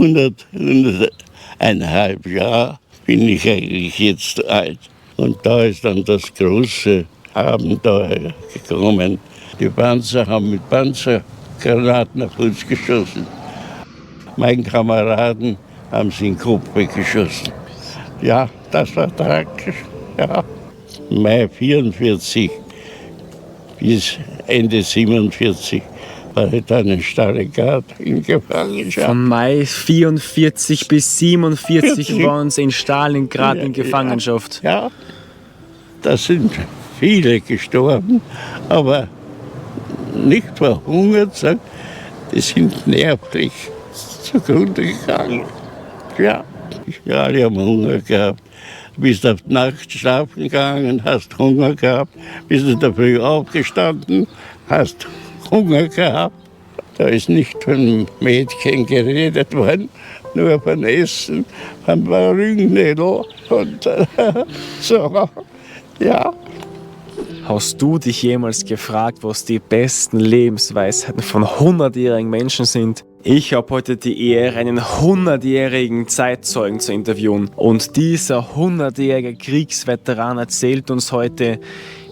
101,5 Jahre bin ich eigentlich jetzt alt. Und da ist dann das große Abenteuer gekommen. Die Panzer haben mit Panzergranaten auf uns geschossen. Meinen Kameraden haben sie in den Kopf weggeschossen. Ja, das war tragisch. Ja. Mai 44 bis Ende 47 war ich dann in Stalingrad in Gefangenschaft. Von Mai 44 bis 47 waren Sie in Stalingrad in Gefangenschaft. Ja, da sind viele gestorben, aber nicht verhungert, sondern die sind nervlich zugrunde gegangen. Ja, alle haben Hunger gehabt. Du bist auf die Nacht schlafen gegangen, hast Hunger gehabt, bist in der Früh aufgestanden, hast Hunger gehabt. Da ist nicht von Mädchen geredet worden, nur von Essen, von Rügenädel und so. Ja. Hast du dich jemals gefragt, was die besten Lebensweisheiten von 100-jährigen Menschen sind? Ich habe heute die Ehre, einen 100-jährigen Zeitzeugen zu interviewen. Und dieser 100-jährige Kriegsveteran erzählt uns heute,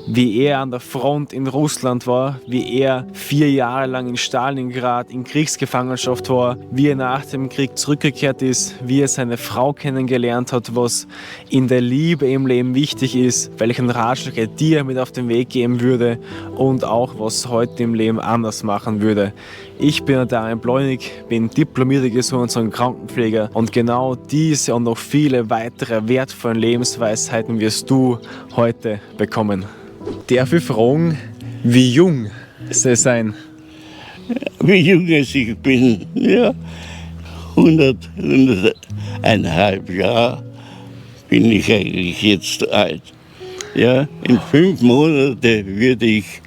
wie er an der Front in Russland war, wie er 4 Jahre lang in Stalingrad in Kriegsgefangenschaft war, wie er nach dem Krieg zurückgekehrt ist, wie er seine Frau kennengelernt hat, was in der Liebe im Leben wichtig ist, welchen Ratschlag er dir mit auf den Weg geben würde und auch was heute im Leben anders machen würde. Ich bin Daniel Bleunig, bin diplomierter Gesundheits- und Krankenpfleger und genau diese und noch viele weitere wertvolle Lebensweisheiten wirst du heute bekommen. Darf ich fragen, wie jung Sie sein? Wie jung ich bin, ja, 101,5 Jahre bin ich eigentlich jetzt alt. Ja, in 5 Monaten würde ich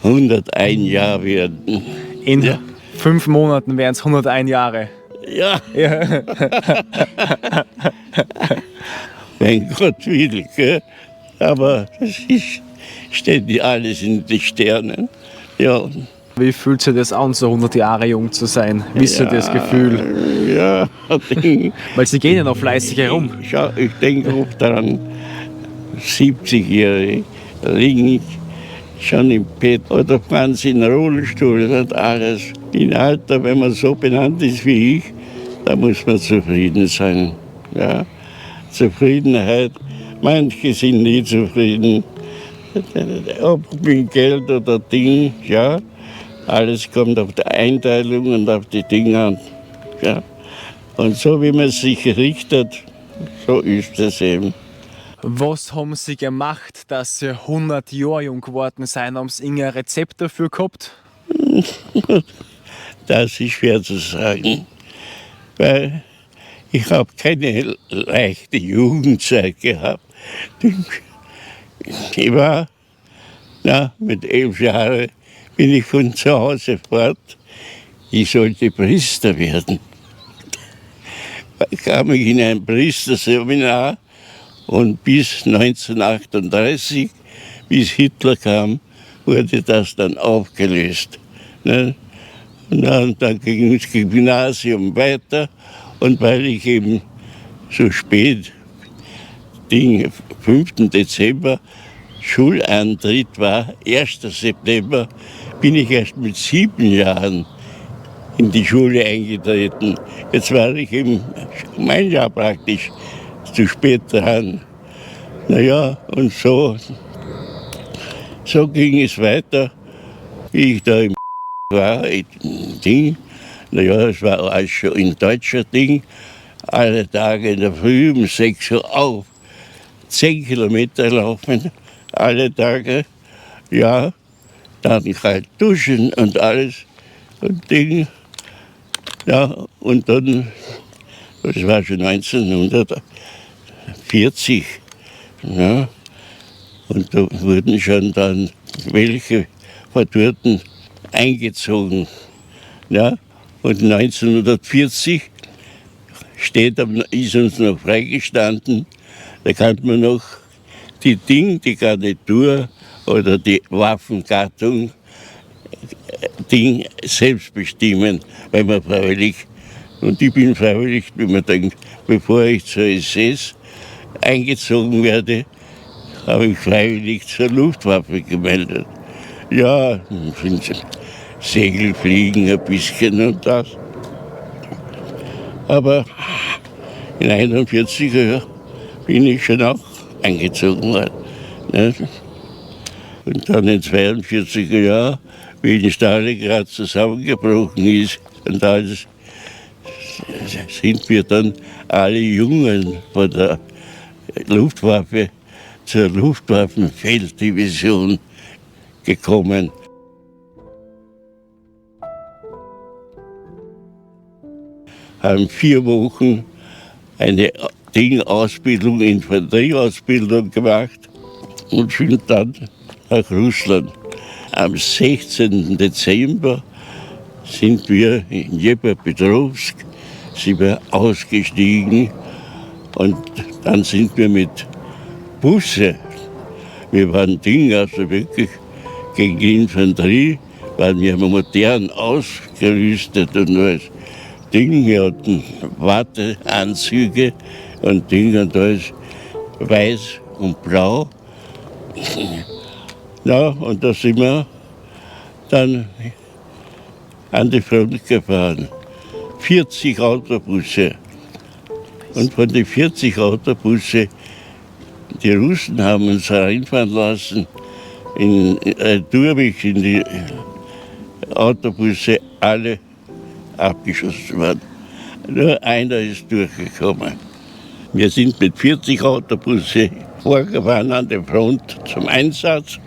101 Jahre werden. In 5 Monaten wären es 101 Jahre. Ja. Mein Gott will, gell? Aber das steht nicht alles in den Sternen. Ja. Wie fühlt sich das an, so 100 Jahre jung zu sein? Wie ist das Gefühl? Ja, weil Sie gehen ja noch fleißig herum. Ich denke oft daran, 70-Jährige liegen schon im Bett oder fahren sie in den Rollstuhl und alles. Im Alter, wenn man so benannt ist wie ich, da muss man zufrieden sein. Ja. Zufriedenheit, manche sind nie zufrieden. Ob mit Geld oder Ding, ja. Alles kommt auf die Einteilung und auf die Dinge an. Ja. Und so wie man sich richtet, so ist es eben. Was haben Sie gemacht, dass Sie 100 Jahre jung geworden sind? Haben Sie irgendein Rezept dafür gehabt? Das ist schwer zu sagen, weil ich habe keine leichte Jugendzeit gehabt. Ich war, mit 11 Jahren bin ich von zu Hause fort. Ich sollte Priester werden. Da kam ich in ein Priesterseminar und bis 1938, bis Hitler kam, wurde das dann aufgelöst. Ne? Und dann ging das Gymnasium weiter und weil ich eben so spät, 5. Dezember, Schuleintritt war, 1. September, bin ich erst mit 7 Jahren in die Schule eingetreten. Jetzt war ich eben mein Jahr praktisch zu spät dran. Naja, und so ging es weiter, wie ich da im war. Naja, es war alles schon ein deutscher Ding. Alle Tage in der Früh um 6 Uhr auf, 10 Kilometer laufen, alle Tage. Ja, dann kalt duschen und alles und Ding. Ja, und dann, das war schon 1940, ja, und da wurden schon dann welche Verdurten eingezogen. Ja, und 1940 ist uns noch freigestanden, da kann man noch die Garnitur oder die Waffengattung selbst bestimmen, weil man freiwillig Und ich bin freiwillig, wie man denkt, bevor ich zur SS eingezogen werde, habe ich freiwillig zur Luftwaffe gemeldet. Ja, Segelfliegen ein bisschen und das. Aber in 41er Jahren bin ich schon auch eingezogen worden. Ne? Und dann in 42er Jahren, wie die Stalingrad zusammengebrochen ist, und da sind wir dann alle Jungen von der Luftwaffe zur Luftwaffenfelddivision gekommen. Haben 4 Wochen eine Ausbildung, Infanterieausbildung gemacht und sind dann nach Russland. Am 16. Dezember sind wir in Dnepropetrovsk ausgestiegen und dann sind wir mit Busse. Wir waren also wirklich gegen die Infanterie, waren wir modern ausgerüstet und alles. Wir hatten Warteanzüge und alles weiß und blau. Ja, und da sind wir dann an die Front gefahren. 40 Autobusse. Und von den 40 Autobusse, die Russen haben uns reinfahren lassen, in die Autobusse, alle abgeschossen worden. Nur einer ist durchgekommen. Wir sind mit 40 Autobusse vorgefahren an der Front zum Einsatz.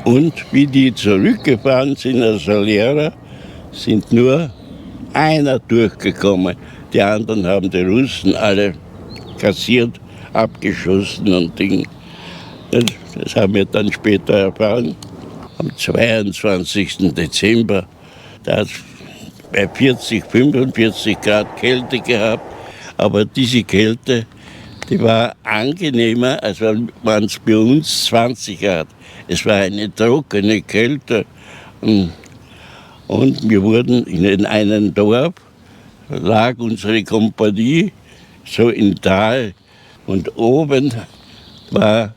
Und wie die zurückgefahren sind als Lehrer, sind nur einer durchgekommen. Die anderen haben die Russen alle kassiert, abgeschossen und Ding. Das haben wir dann später erfahren. Am 22. Dezember, da hat es bei 40, 45 Grad Kälte gehabt. Aber diese Kälte, die war angenehmer, als waren es bei uns 20 Grad. Es war eine trockene Kälte. Und wir wurden in einem Dorf, lag unsere Kompanie so im Tal. Und oben waren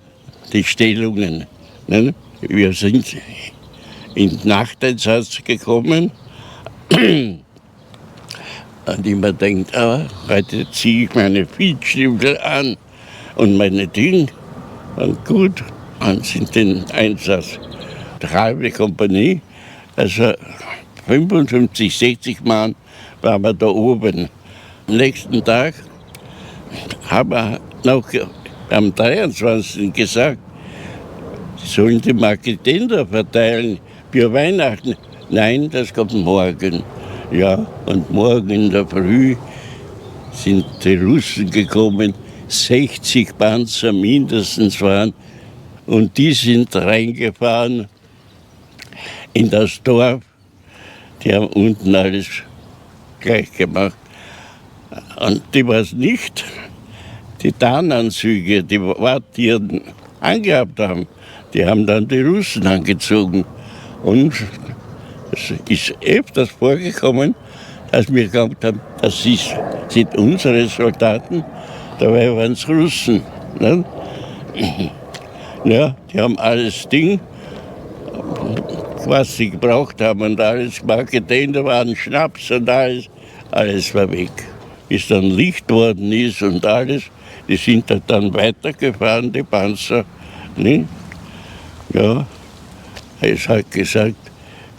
die Stellungen. Ne? Wir sind in den Nachteinsatz gekommen. Und immer denkt, heute ziehe ich meine Feldstiefel an und meine Dinge. Und gut, und sind den Einsatz. Die halbe Kompanie, also 55, 60 Mann waren wir da oben. Am nächsten Tag haben wir noch am 23. gesagt, sie sollen die Marketänder verteilen für Weihnachten. Nein, das kommt morgen. Ja, und morgen in der Früh sind die Russen gekommen, 60 Panzer mindestens waren. Und die sind reingefahren in das Dorf. Die haben unten alles gleich gemacht. Und die war es nicht, die Tarnanzüge, die Warttieren angehabt haben, die haben dann die Russen angezogen. Und es ist öfters vorgekommen, dass wir geglaubt haben, das sind unsere Soldaten, dabei waren es Russen. Ne? Ja, die haben alles Ding, was sie gebraucht haben und alles Marketing, da waren Schnaps und alles war weg. Bis dann Licht worden ist und alles, die sind dann weitergefahren, die Panzer. Ne? Ja, es hat gesagt,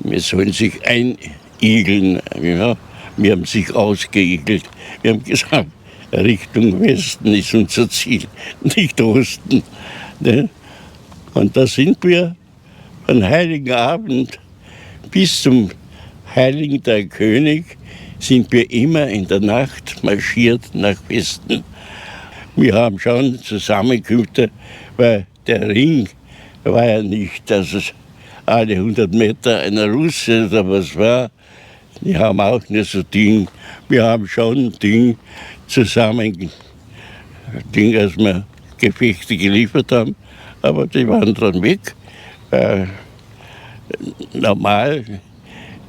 wir sollen sich einigeln. Ja, wir haben sich ausgeigelt. Wir haben gesagt, Richtung Westen ist unser Ziel, nicht Osten. Ne? Und da sind wir von Heiligen Abend bis zum Heiligen Tag König sind wir immer in der Nacht marschiert nach Westen. Wir haben schon Zusammenkünfte, weil der Ring war ja nicht, dass es alle 100 Meter einer Russe oder was war. Die haben auch nicht so Ding. Wir haben schon Ding zusammen, als wir Gefechte geliefert haben, aber die waren dann weg. Normal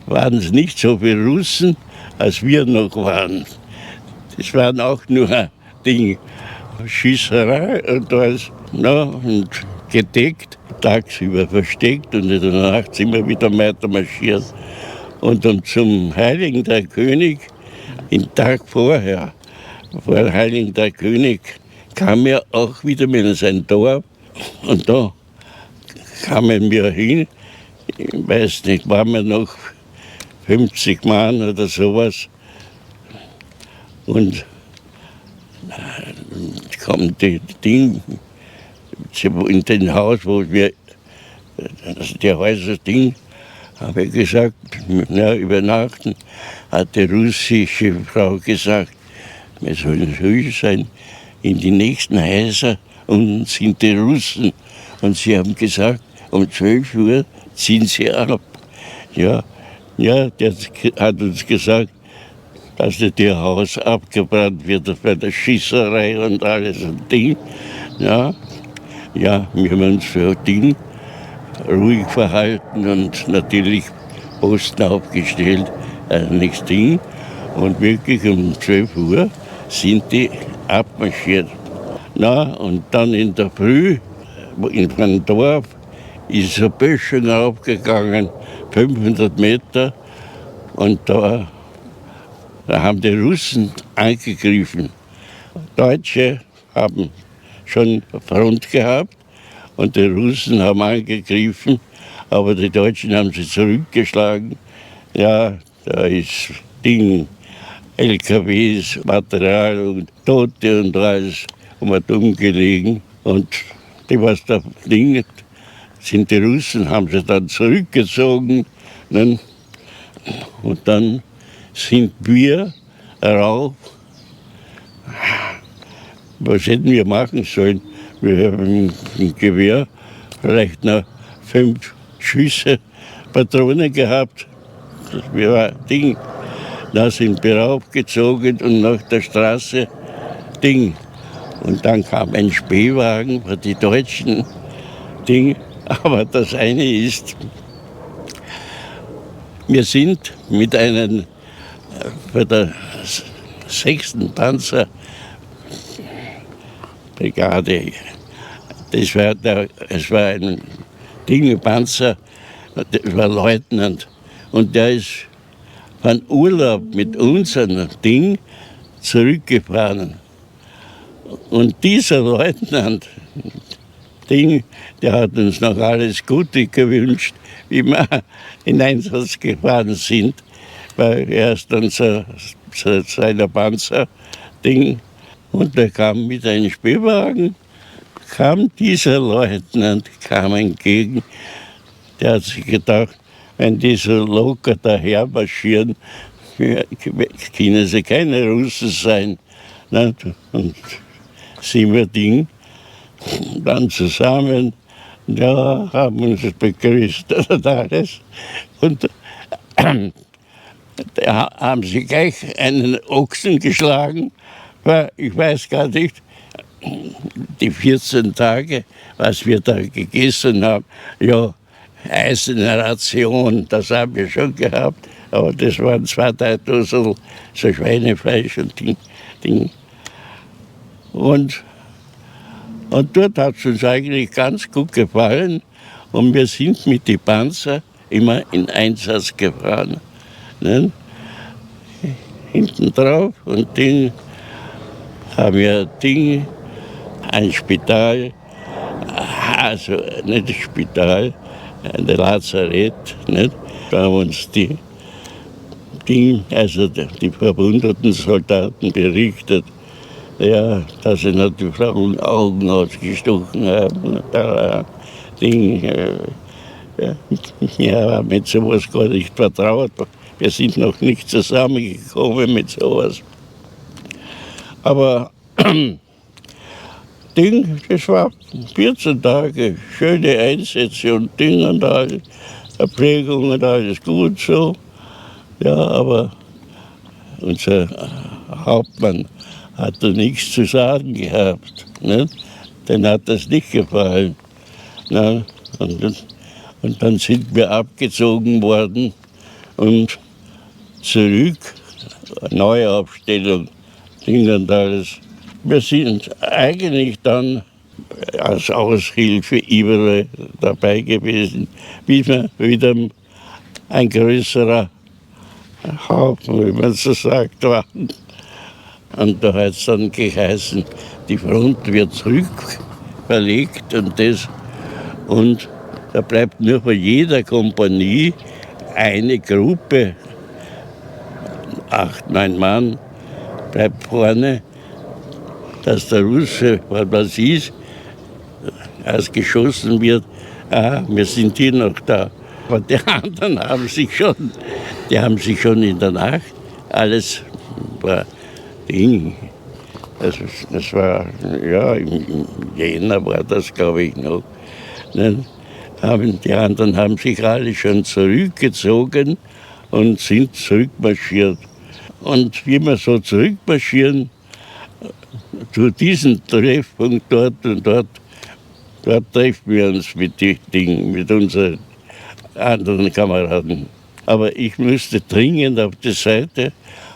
waren es nicht so viele Russen, als wir noch waren. Das waren auch nur Dinge, Schießerei und alles. Na, und gedeckt, tagsüber versteckt und in der Nacht sind wir wieder weiter marschiert. Und dann zum Heiligen der König, den Tag vorher, vor Heiligen der König, kam er auch wieder mit in sein Dorf. Und da kamen wir hin, ich weiß nicht, waren wir noch 50 Mann oder sowas. Und kam das Ding in den Haus, wo wir, also der Häuser-Ding, habe ich gesagt, na, übernachten, hat die russische Frau gesagt, wir sollen ruhig sein. In die nächsten Häuser unten sind die Russen. Und sie haben gesagt, um 12 Uhr ziehen sie ab. Ja, der hat uns gesagt, dass das Haus abgebrannt wird bei der Schießerei und alles und Ding. Ja, wir haben uns für Ding ruhig verhalten und natürlich Posten aufgestellt, nichts Ding. Und wirklich um 12 Uhr sind die abmarschiert. Na, und dann in der Früh in einem Dorf ist eine Böschung aufgegangen, 500 Meter. Und da haben die Russen angegriffen. Deutsche haben schon Front gehabt und die Russen haben angegriffen, aber die Deutschen haben sie zurückgeschlagen. Ja, da ist Ding, LKWs, Material und Tote und alles umgelegen. Und die, was da Ding sind die Russen, haben sie dann zurückgezogen. Und dann sind wir rauf. Was hätten wir machen sollen? Wir haben ein Gewehr, vielleicht noch 5 Schüsse, Patronen gehabt. Das war Ding. Da sind wir raufgezogen und nach der Straße Ding. Und dann kam ein Spähwagen für die Deutschen Ding. Aber das eine ist, wir sind mit einem für der 6. Panzerbrigade, es war ein Panzer, das war Leutnant. Und der ist von Urlaub mit unserem Ding zurückgefahren. Und dieser Leutnant, der hat uns noch alles Gute gewünscht, wie wir in Einsatz gefahren sind. Weil er ist dann seiner Panzer-Ding. Und der kam mit einem Spähwagen, dieser Leutnant entgegen. Der hat sich gedacht, wenn die so locker daher marschieren, können sie keine Russen sein. Und sind wir dann zusammen, ja, haben uns begrüßt und alles. Und da haben sie gleich einen Ochsen geschlagen, weil ich weiß gar nicht, die 14 Tage, was wir da gegessen haben, ja, eiserne Ration, das haben wir schon gehabt, aber das waren 2, 3 Dusel, so Schweinefleisch und Ding. Und dort hat es uns eigentlich ganz gut gefallen und wir sind mit den Panzer immer in Einsatz gefahren. Ne? Hinten drauf und Ding haben wir ein Spital, also nicht das Spital, ein Lazarett. Nicht? Da haben uns die verwundeten Soldaten berichtet, ja, dass sie noch die Frauen Augen ausgestochen haben. Ja, mit sowas gar nicht vertraut. Wir sind noch nicht zusammengekommen mit sowas. Aber das war 14 Tage, schöne Einsätze und und alles, Verpflegung und alles gut so. Ja, aber unser Hauptmann hat da nichts zu sagen gehabt. Ne? Den hat das nicht gefallen. Ne? Und dann sind wir abgezogen worden und zurück Neuaufstellung, Ding und alles. Wir sind eigentlich dann als Aushilfe überall dabei gewesen, bis wir wieder ein größerer Haufen, wie man so sagt, waren. Und da hat es dann geheißen, die Front wird zurückverlegt und da bleibt nur von jeder Kompanie eine Gruppe, 8, 9 Mann, bleibt vorne, dass der Russe, was ist, als geschossen wird, wir sind hier noch da. Aber die anderen haben sich schon in der Nacht, alles war Ding. Das war, ja, im Jänner war das, glaube ich, noch. Die anderen haben sich alle schon zurückgezogen und sind zurückmarschiert. Und wie wir so zurückmarschieren, zu diesem Treffpunkt dort und dort treffen wir uns mit unseren anderen Kameraden. Aber ich musste dringend auf die Seite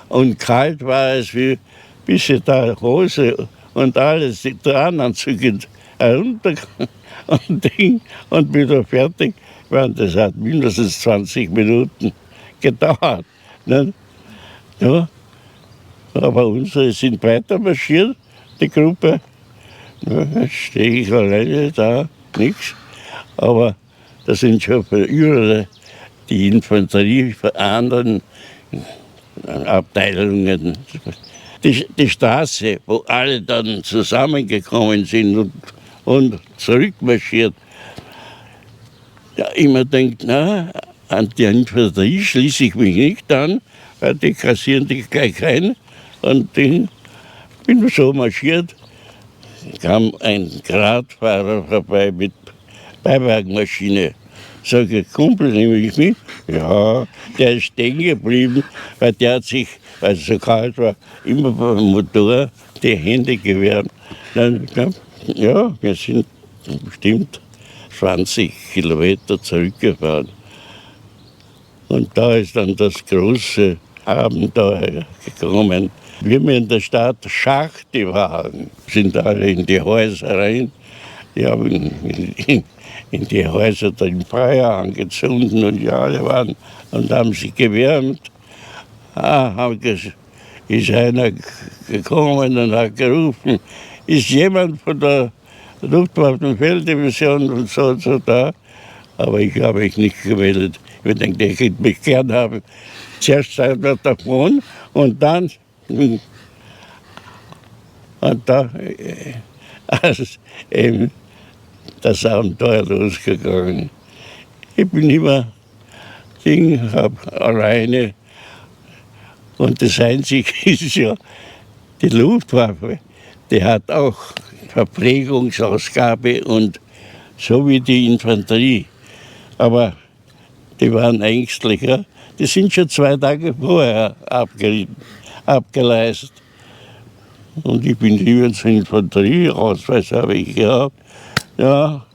und kalt war es wie bis ich da Hose und alles, die Tarnanzüge herunter und wieder fertig waren. Das hat mindestens 20 Minuten gedauert. Ne? Ja. Aber unsere sind weiter marschiert, die Gruppe. Ja, jetzt stehe ich alleine da, nichts. Aber da sind schon überall die Infanterie von anderen Abteilungen. Die Straße, wo alle dann zusammengekommen sind und zurückmarschiert. Ja, immer denkt, na, an die Infanterie schließe ich mich nicht an, weil die kassieren dich gleich ein. Und bin so marschiert, kam ein Radfahrer vorbei mit Beiwagenmaschine. Sage ich, Kumpel, nehme ich mit? Ja, der ist stehen geblieben, weil der hat sich, weil es so kalt war, immer beim Motor die Hände gewärmt. Dann, ja, wir sind bestimmt 20 Kilometer zurückgefahren. Und da ist dann das große Abenteuer gekommen. Wir haben in der Stadt Schachtewagen, sind alle in die Häuser rein. Die haben in die Häuser den Feuer angezündet und die alle waren und haben sich gewärmt. Ist einer gekommen und hat gerufen, ist jemand von der Luftwaffenfelddivision und so da. Aber ich habe mich nicht gemeldet. Ich denke, ich hätte mich gern haben. Zuerst seid wir davon und dann da ist eben das Abenteuer losgegangen. Ich bin immer habe alleine und das Einzige ist ja, die Luftwaffe, die hat auch Verpflegungsausgabe und so wie die Infanterie. Aber die waren ängstlicher. Die sind schon 2 Tage vorher abgeleistet. Und ich bin lieber zur Infanterieausweis habe ich gehabt. Ja,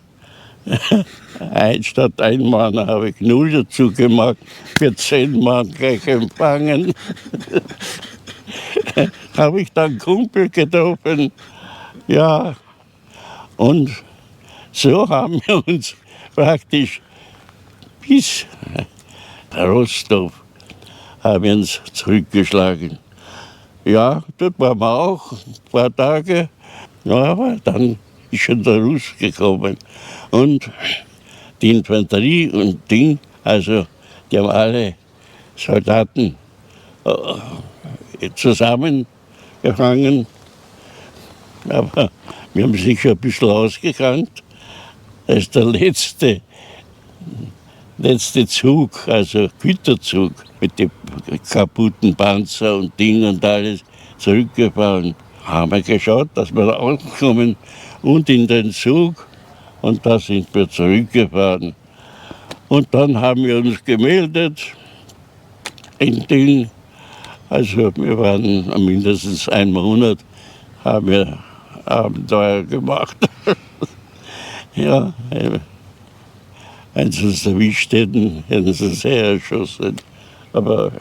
statt 1 Mann habe ich 0 dazu gemacht, für 10 Mann gleich empfangen. Habe ich dann Kumpel getroffen. Ja, und so haben wir uns praktisch bis Rostov haben wir uns zurückgeschlagen. Ja, dort waren wir auch ein paar Tage. Ja, aber dann ist schon der Russ gekommen. Und die Infanterie und Ding, also die haben alle Soldaten zusammengefangen. Aber wir haben sich schon ein bisschen ausgekannt. Das ist der letzte Zug, also Güterzug mit dem kaputten Panzer und Ding und alles zurückgefahren. Haben wir geschaut, dass wir rauskommen und in den Zug und da sind wir zurückgefahren. Und dann haben wir uns gemeldet in Ding. Also wir waren mindestens 1 Monat, haben wir Abenteuer gemacht. Ja, wenn sie uns erwischt hätten, hätten sie sehr erschossen. Aber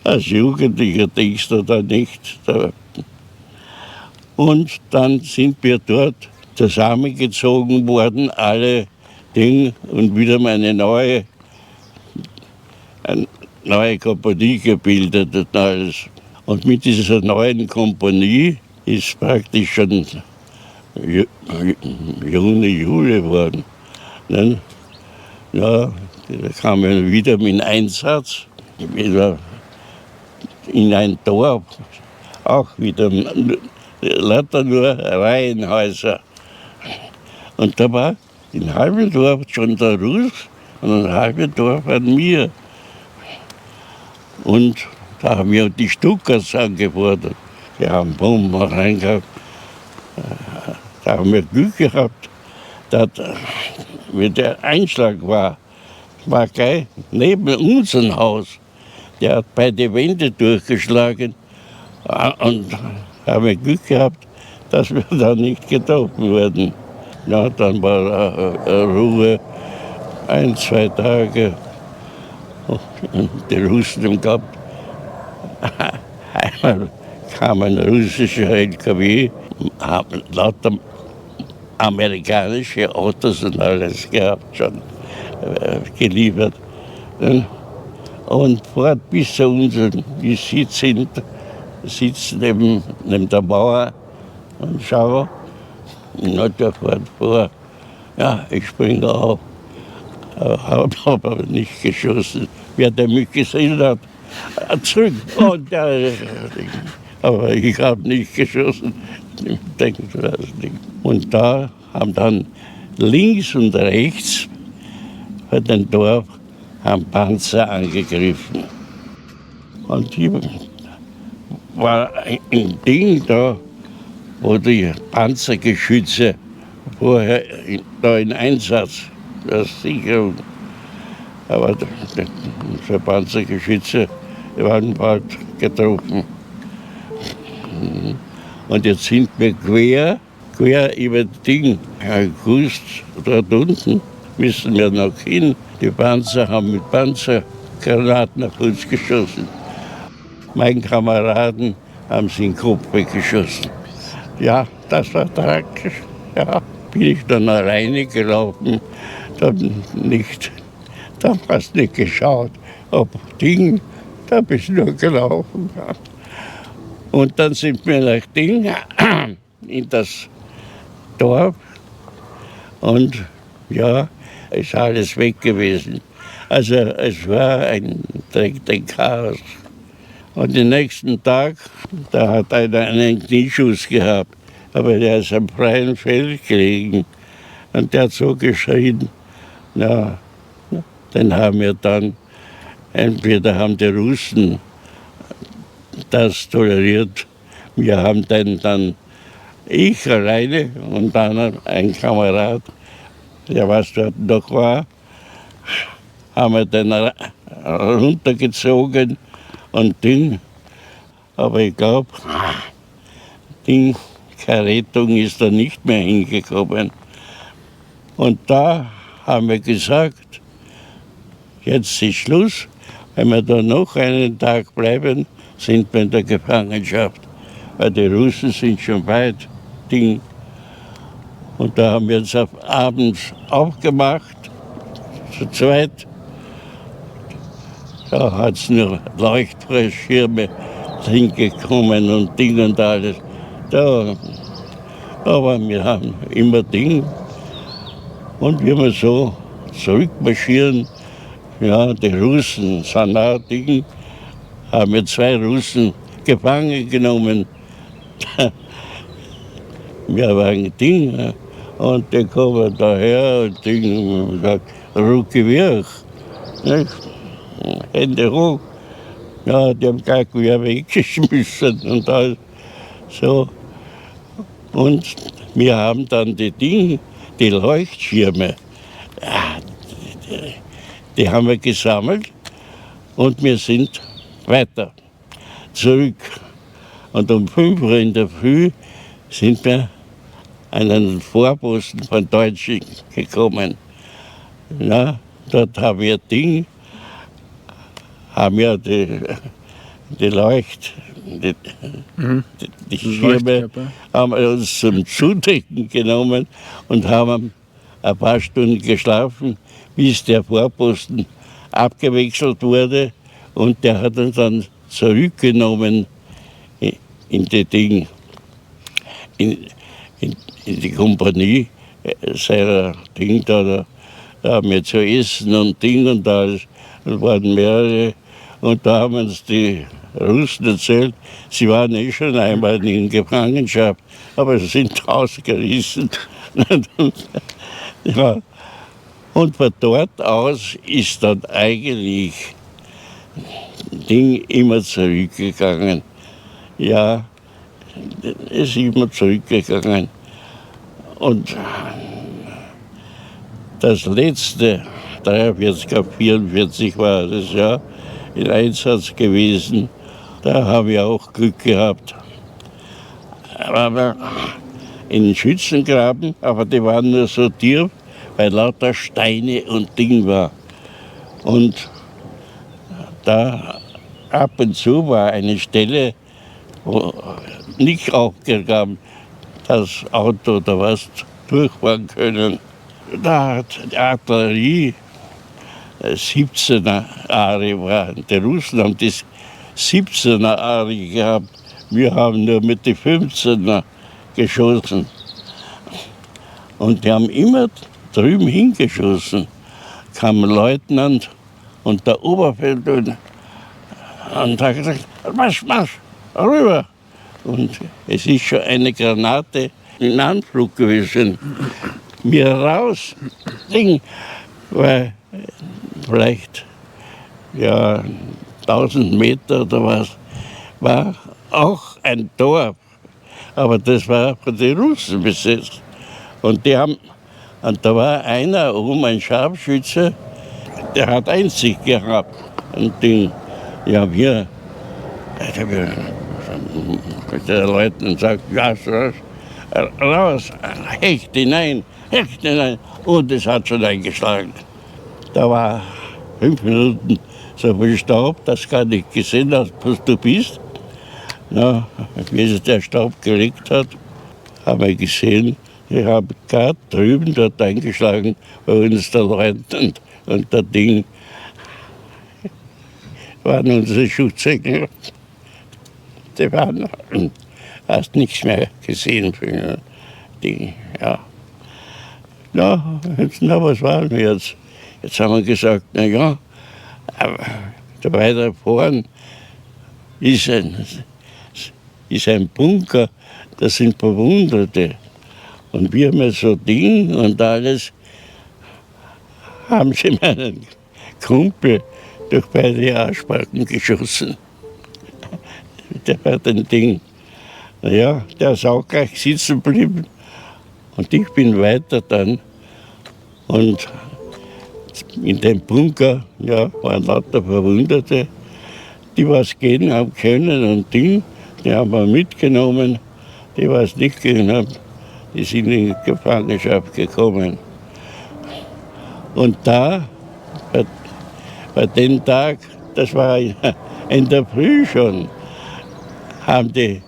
Als Jugendlicher denkst du da nicht. Und dann sind wir dort zusammengezogen worden, alle Dinge, und wieder mal eine neue Kompanie gebildet und alles. Und mit dieser neuen Kompanie ist praktisch schon Juni, Juli geworden. Ne? Ja, da kam ich wieder mit Einsatz, wieder in ein Dorf, auch wieder lauter nur Reihenhäuser. Und da war ein halbes Dorf schon der Russ und ein halbes Dorf an mir. Und da haben wir die Stuckers angefordert. Die haben Bomben reingehabt. Da haben wir Glück gehabt. Wie der Einschlag war gleich neben unserem Haus. Der hat beide Wände durchgeschlagen. Und haben wir Glück gehabt, dass wir da nicht getroffen wurden. Ja, dann war Ruhe, 1, 2 Tage. Und die Russen haben gehabt. Einmal kam ein russischer LKW, haben lauter amerikanische Autos und alles gehabt, schon geliefert. Und fort bis zu uns, wir sitzen neben der Mauer und schauen. Und der fährt vor. Ja, ich springe auf. Habe aber nicht geschossen. Wer der mich gesehen hat, zurück. Aber ich habe nicht geschossen. Und da haben dann links und rechts von dem Dorf haben Panzer angegriffen. Und hier war ein Ding da, wo die Panzergeschütze vorher da in Einsatz, das Sicherung. Aber unsere Panzergeschütze waren bald getroffen. Und jetzt sind wir quer über das Ding. August, dort unten müssen wir noch hin. Die Panzer haben mit Panzergranaten auf uns geschossen. Mein Kameraden haben sie in den Kopf weggeschossen. Ja, das war tragisch. Ja, bin ich dann alleine gelaufen, dann hast nicht geschaut, ob Ding, da bist du nur gelaufen. Und dann sind wir nach Ding in das Dorf und ja, ist alles weg gewesen. Also es war ein Chaos. Und den nächsten Tag, da hat einer einen Knieschuss gehabt, aber der ist am freien Feld gelegen. Und der hat so geschrien, na, den haben wir dann, entweder haben die Russen das toleriert, wir haben den dann, ich alleine und dann ein Kamerad, der was dort noch war, haben wir den runtergezogen und Ding. Aber ich glaube, keine Rettung ist da nicht mehr hingekommen. Und da haben wir gesagt, jetzt ist Schluss. Wenn wir da noch einen Tag bleiben, sind wir in der Gefangenschaft. Weil die Russen sind schon weit. Ding. Und da haben wir uns abends aufgemacht, zu zweit. Da hat es nur Leuchtfallschirme hingekommen und Ding und alles. Da, aber wir haben immer Ding. Und wie wir so zurückmarschieren, ja, die Russen sind auch Ding, haben wir 2 Russen gefangen genommen. Wir waren Ding. Und die kommen daher und Ding und sagt, Rucki Wirch. Hände hoch. Ja, die haben gleich wieder weggeschmissen und alles. So. Und wir haben dann die Leuchtschirme, die haben wir gesammelt und wir sind weiter zurück. Und um 5 Uhr in der Früh sind wir an einen Vorposten von Deutschen gekommen. Na, dort haben wir die die die Schirme Leuchtkörper. haben wir uns zum Zudecken genommen und haben ein paar Stunden geschlafen, bis der Vorposten abgewechselt wurde. Und der hat uns dann zurückgenommen in die Ding, in die Kompanie seiner Ding da haben wir zu essen und Ding und da waren mehrere. Und da haben uns die Russen erzählt, sie waren schon einmal in Gefangenschaft, aber sie sind ausgerissen. Ja. Und von dort aus ist dann eigentlich Ding immer zurückgegangen. Ja, es ist immer zurückgegangen. Und das letzte, 43, 44 war das Jahr, in Einsatz gewesen. Da habe ich auch Glück gehabt. Aber in den Schützengraben, aber die waren nur so tief, weil lauter Steine und Ding war. Und da ab und zu war eine Stelle, wo nicht aufgegangen, das Auto oder was durchfahren können. Da hat die Artillerie 17er Ari waren. Die Russen haben das 17er Ari gehabt. Wir haben nur mit den 15er geschossen. Und die haben immer drüben hingeschossen. Kam ein Leutnant und der Oberfeldwebel und hat gesagt, Marsch, rüber. Und es ist schon eine Granate in Anflug gewesen. Mir raus, Ding, weil vielleicht 1000 Meter oder was, war auch ein Dorf. Aber das war von den Russen besetzt. Und da war einer oben, ein Scharfschütze, der hat Einsicht gehabt. Und der Leutnant sagt, ja, raus, Hecht hinein. Und es hat schon eingeschlagen. Da war 5 Minuten so viel Staub, dass gar nicht gesehen hat, was du bist. Na, wie sich der Staub gelegt hat, haben wir gesehen, ich habe gerade drüben dort eingeschlagen, bei uns der Leutnant und der Ding waren unsere Schutzengel. Die waren, hast nichts mehr gesehen von Ding, ja. Na, was waren wir jetzt? Jetzt haben wir gesagt, na ja, da weiter vorn ist ein Bunker, da sind Verwundete. Und wir haben ja so Ding und alles, haben sie meinen Kumpel durch beide Arschbacken geschossen. Der hat ein Ding. Naja, der ist auch gleich sitzen geblieben. Und ich bin weiter dann. Und in dem Bunker waren lauter Verwundete, die was gehen haben können und Ding. Die haben wir mitgenommen. Die was nicht gehen haben, die sind in Gefangenschaft gekommen. Und da, bei dem Tag, das war in der Früh schon, haben die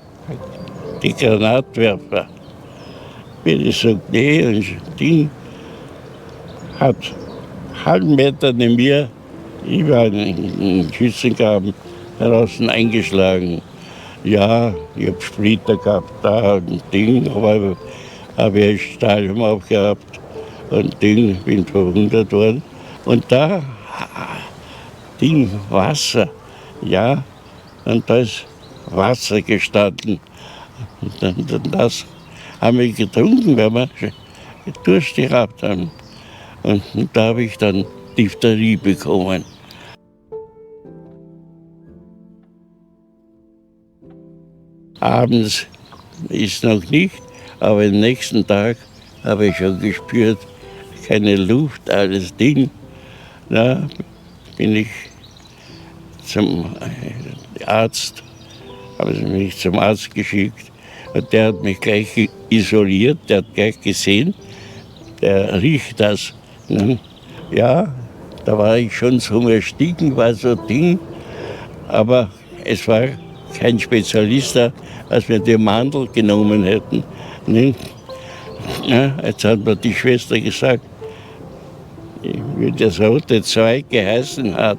Granatwerfer, wie ich so gehe und Ding, hat einen halben Meter neben mir, ich war in den Schützengraben draußen eingeschlagen. Ja, ich habe Splitter gehabt, da und Ding, aber habe ich Stadium aufgehabt und Ding, bin verwundet worden. Und da, Ding, Wasser, ja, und da ist Wasser gestanden. Und dann das haben wir getrunken, weil wir Durst gehabt haben. Und da habe ich dann Diphtherie bekommen. Abends ist noch nicht, aber am nächsten Tag habe ich schon gespürt, keine Luft, alles Ding. Da bin ich zum Arzt, haben sie mich zum Arzt geschickt. Und der hat mich gleich isoliert, der hat gleich gesehen, der riecht das. Ja, da war ich schon zum Ersticken, war so Ding. Aber es war kein Spezialist da, als wir den Mandel genommen hätten. Nicht? Ja, jetzt hat mir die Schwester gesagt, wie das rote Zeug geheißen hat,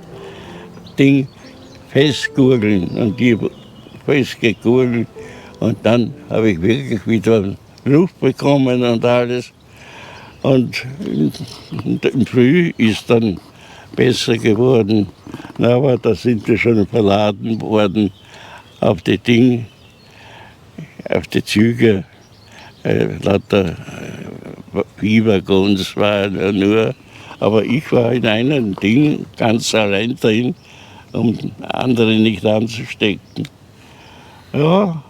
Ding festgurgeln und die festgegurgelt. Und dann habe ich wirklich wieder Luft bekommen und alles. Und im Früh ist dann besser geworden. Aber da sind wir schon verladen worden auf die Dinge, auf die Züge. Lauter Viehwaggons waren ja nur. Aber ich war in einem Ding ganz allein drin, um andere nicht anzustecken. Ja,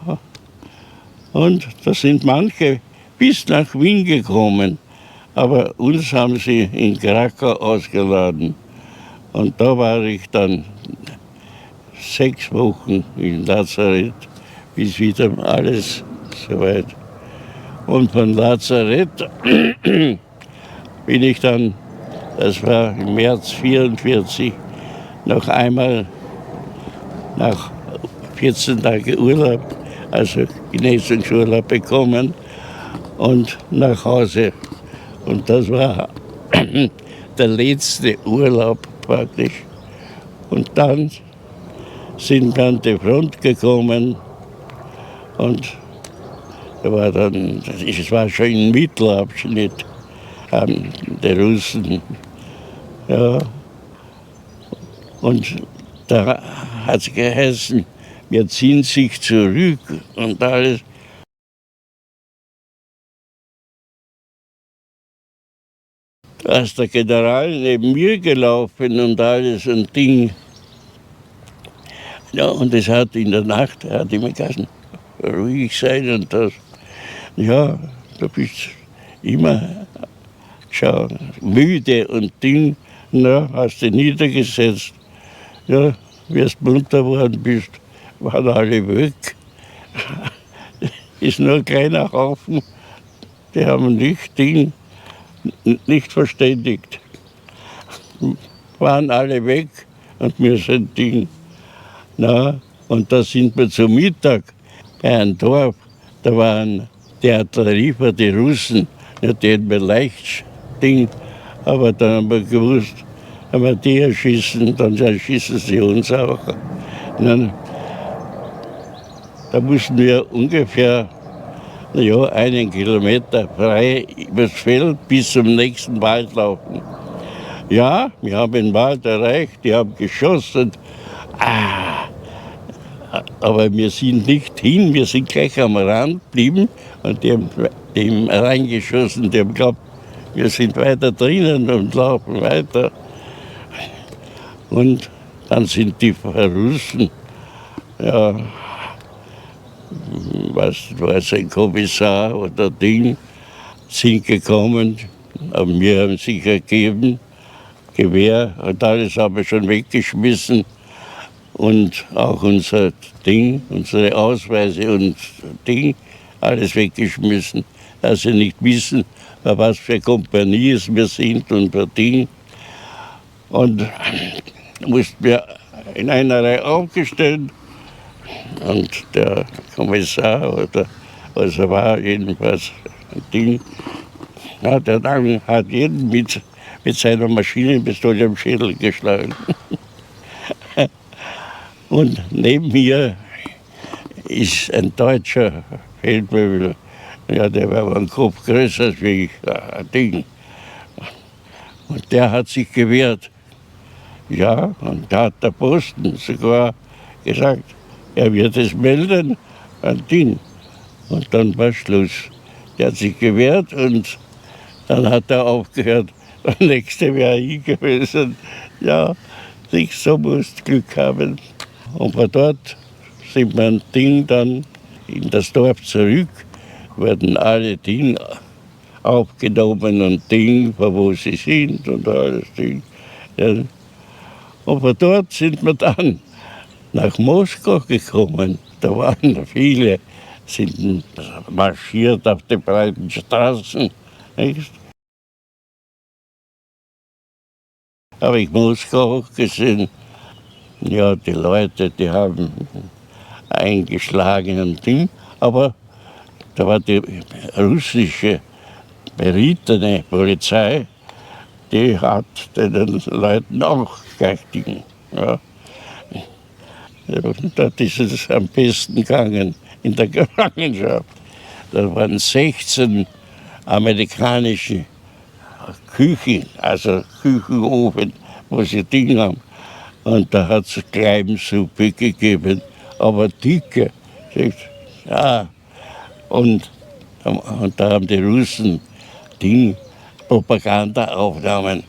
und da sind manche bis nach Wien gekommen. Aber uns haben sie in Krakau ausgeladen. Und da war ich dann 6 Wochen im Lazarett, bis wieder alles soweit. Und von Lazarett bin ich dann, das war im März 1944, noch einmal nach 14 Tagen Urlaub, also Genesungsurlaub bekommen und nach Hause. Und das war der letzte Urlaub praktisch. Und dann sind wir an die Front gekommen und da war dann, es war schon im Mittelabschnitt der Russen. Ja. Und da hat es geheißen, wir ziehen sich zurück und alles. Da ist der General neben mir gelaufen und alles und Ding. Ja, und es hat in der Nacht, er hat immer gesagt, ruhig sein und das. Ja, du bist immer schon müde und Ding. Na, hast du niedergesetzt. Ja, wie du munter geworden bist, waren alle weg. Ist nur ein kleiner Haufen, die haben nicht verständigt. Waren alle weg und wir sind Ding. Na, und da sind wir zum Mittag bei einem Dorf, da waren die Artillerie von den Russen, ja, die hätten wir leicht Ding, aber dann haben wir gewusst, haben wir die erschießen, dann erschießen sie uns auch. Dann, da mussten wir ungefähr 1 Kilometer frei übers Feld bis zum nächsten Wald laufen. Ja, wir haben den Wald erreicht, die haben geschossen. Aber wir sind nicht hin, wir sind gleich am Rand geblieben und die haben reingeschossen, die haben geglaubt, wir sind weiter drinnen und laufen weiter. Und dann sind die Russen, ja, was war es, ein Kommissar oder Ding, sind gekommen, aber wir haben sich ergeben, Gewehr und alles haben wir schon weggeschmissen. Und auch unser Ding, unsere Ausweise und Ding, alles weggeschmissen, dass sie nicht wissen, bei was für Kompanie es wir sind und bei Ding. Und mussten wir in einer Reihe aufgestellt und der Kommissar oder was er war, jedenfalls ein Ding, ja, der dann hat jeden mit seiner Maschinenpistole am Schädel geschlagen. Und neben mir ist ein deutscher Feldwebel, ja, der war einen Kopf größer als ich, ein Ding. Und der hat sich gewehrt. Ja, und da hat der Posten sogar gesagt, er wird es melden, ein Ding. Und dann war Schluss. Der hat sich gewehrt und dann hat er aufgehört. Der nächste wäre ich gewesen. Ja, nicht so musst Glück haben. Und von dort sind wir ein Ding dann in das Dorf zurück, werden alle Dinge aufgenommen und Ding, von wo sie sind und alles Ding. Ja. Und von dort sind wir dann nach Moskau gekommen. Da waren viele, sind marschiert auf den breiten Straßen. Nicht? Habe ich Moskau gesehen. Ja, die Leute, die haben eingeschlagenen Ding, aber da war die russische berittene Polizei, die hat den Leuten auch gleich Ding. Ja. Und dort ist es am besten gegangen in der Gefangenschaft. Da waren 16 amerikanische Küchen, also Küchenofen, wo sie Ding haben. Und da hat es Kleibensuppe gegeben, aber dicke. Ja. Und da haben die Russen Propagandaaufnahmen.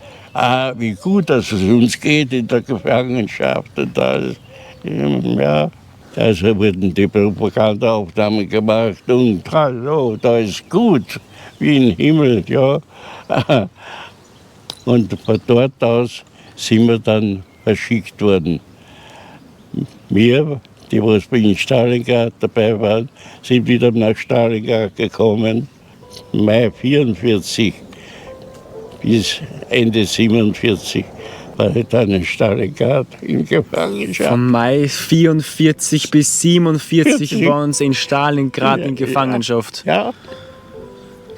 Wie gut, dass es uns geht in der Gefangenschaft. Und alles. Ja, also wurden die Propagandaaufnahmen gemacht. Und hallo, da ist gut, wie im Himmel. Ja. Und von dort aus sind wir dann verschickt worden. Wir, die was in Stalingrad dabei waren, sind wieder nach Stalingrad gekommen. Mai 1944 bis Ende 1947 war ich dann in Stalingrad in Gefangenschaft. Von Mai 1944 bis 1947 40. waren Sie in Stalingrad in Gefangenschaft. Ja,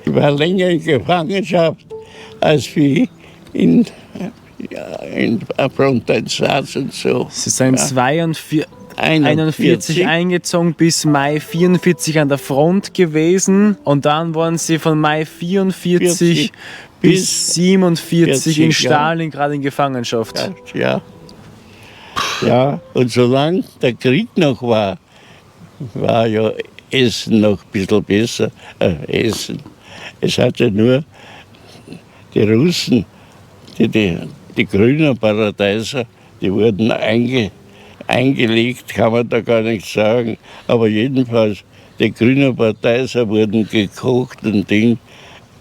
ich war länger in Gefangenschaft als wie in Fronteinsatz und so. Sie sind Ja. 41 eingezogen, bis Mai 1944 an der Front gewesen und dann waren Sie von Mai 1944 bis 1947 in Stalingrad in Gefangenschaft. Ja. Ja, und solange der Krieg noch war ja Essen noch ein bisschen besser. Essen. Es hatte nur die Russen, die grünen Paradeiser, die wurden eingelegt, kann man da gar nicht sagen. Aber jedenfalls, die grünen Paradeiser wurden gekocht und Ding.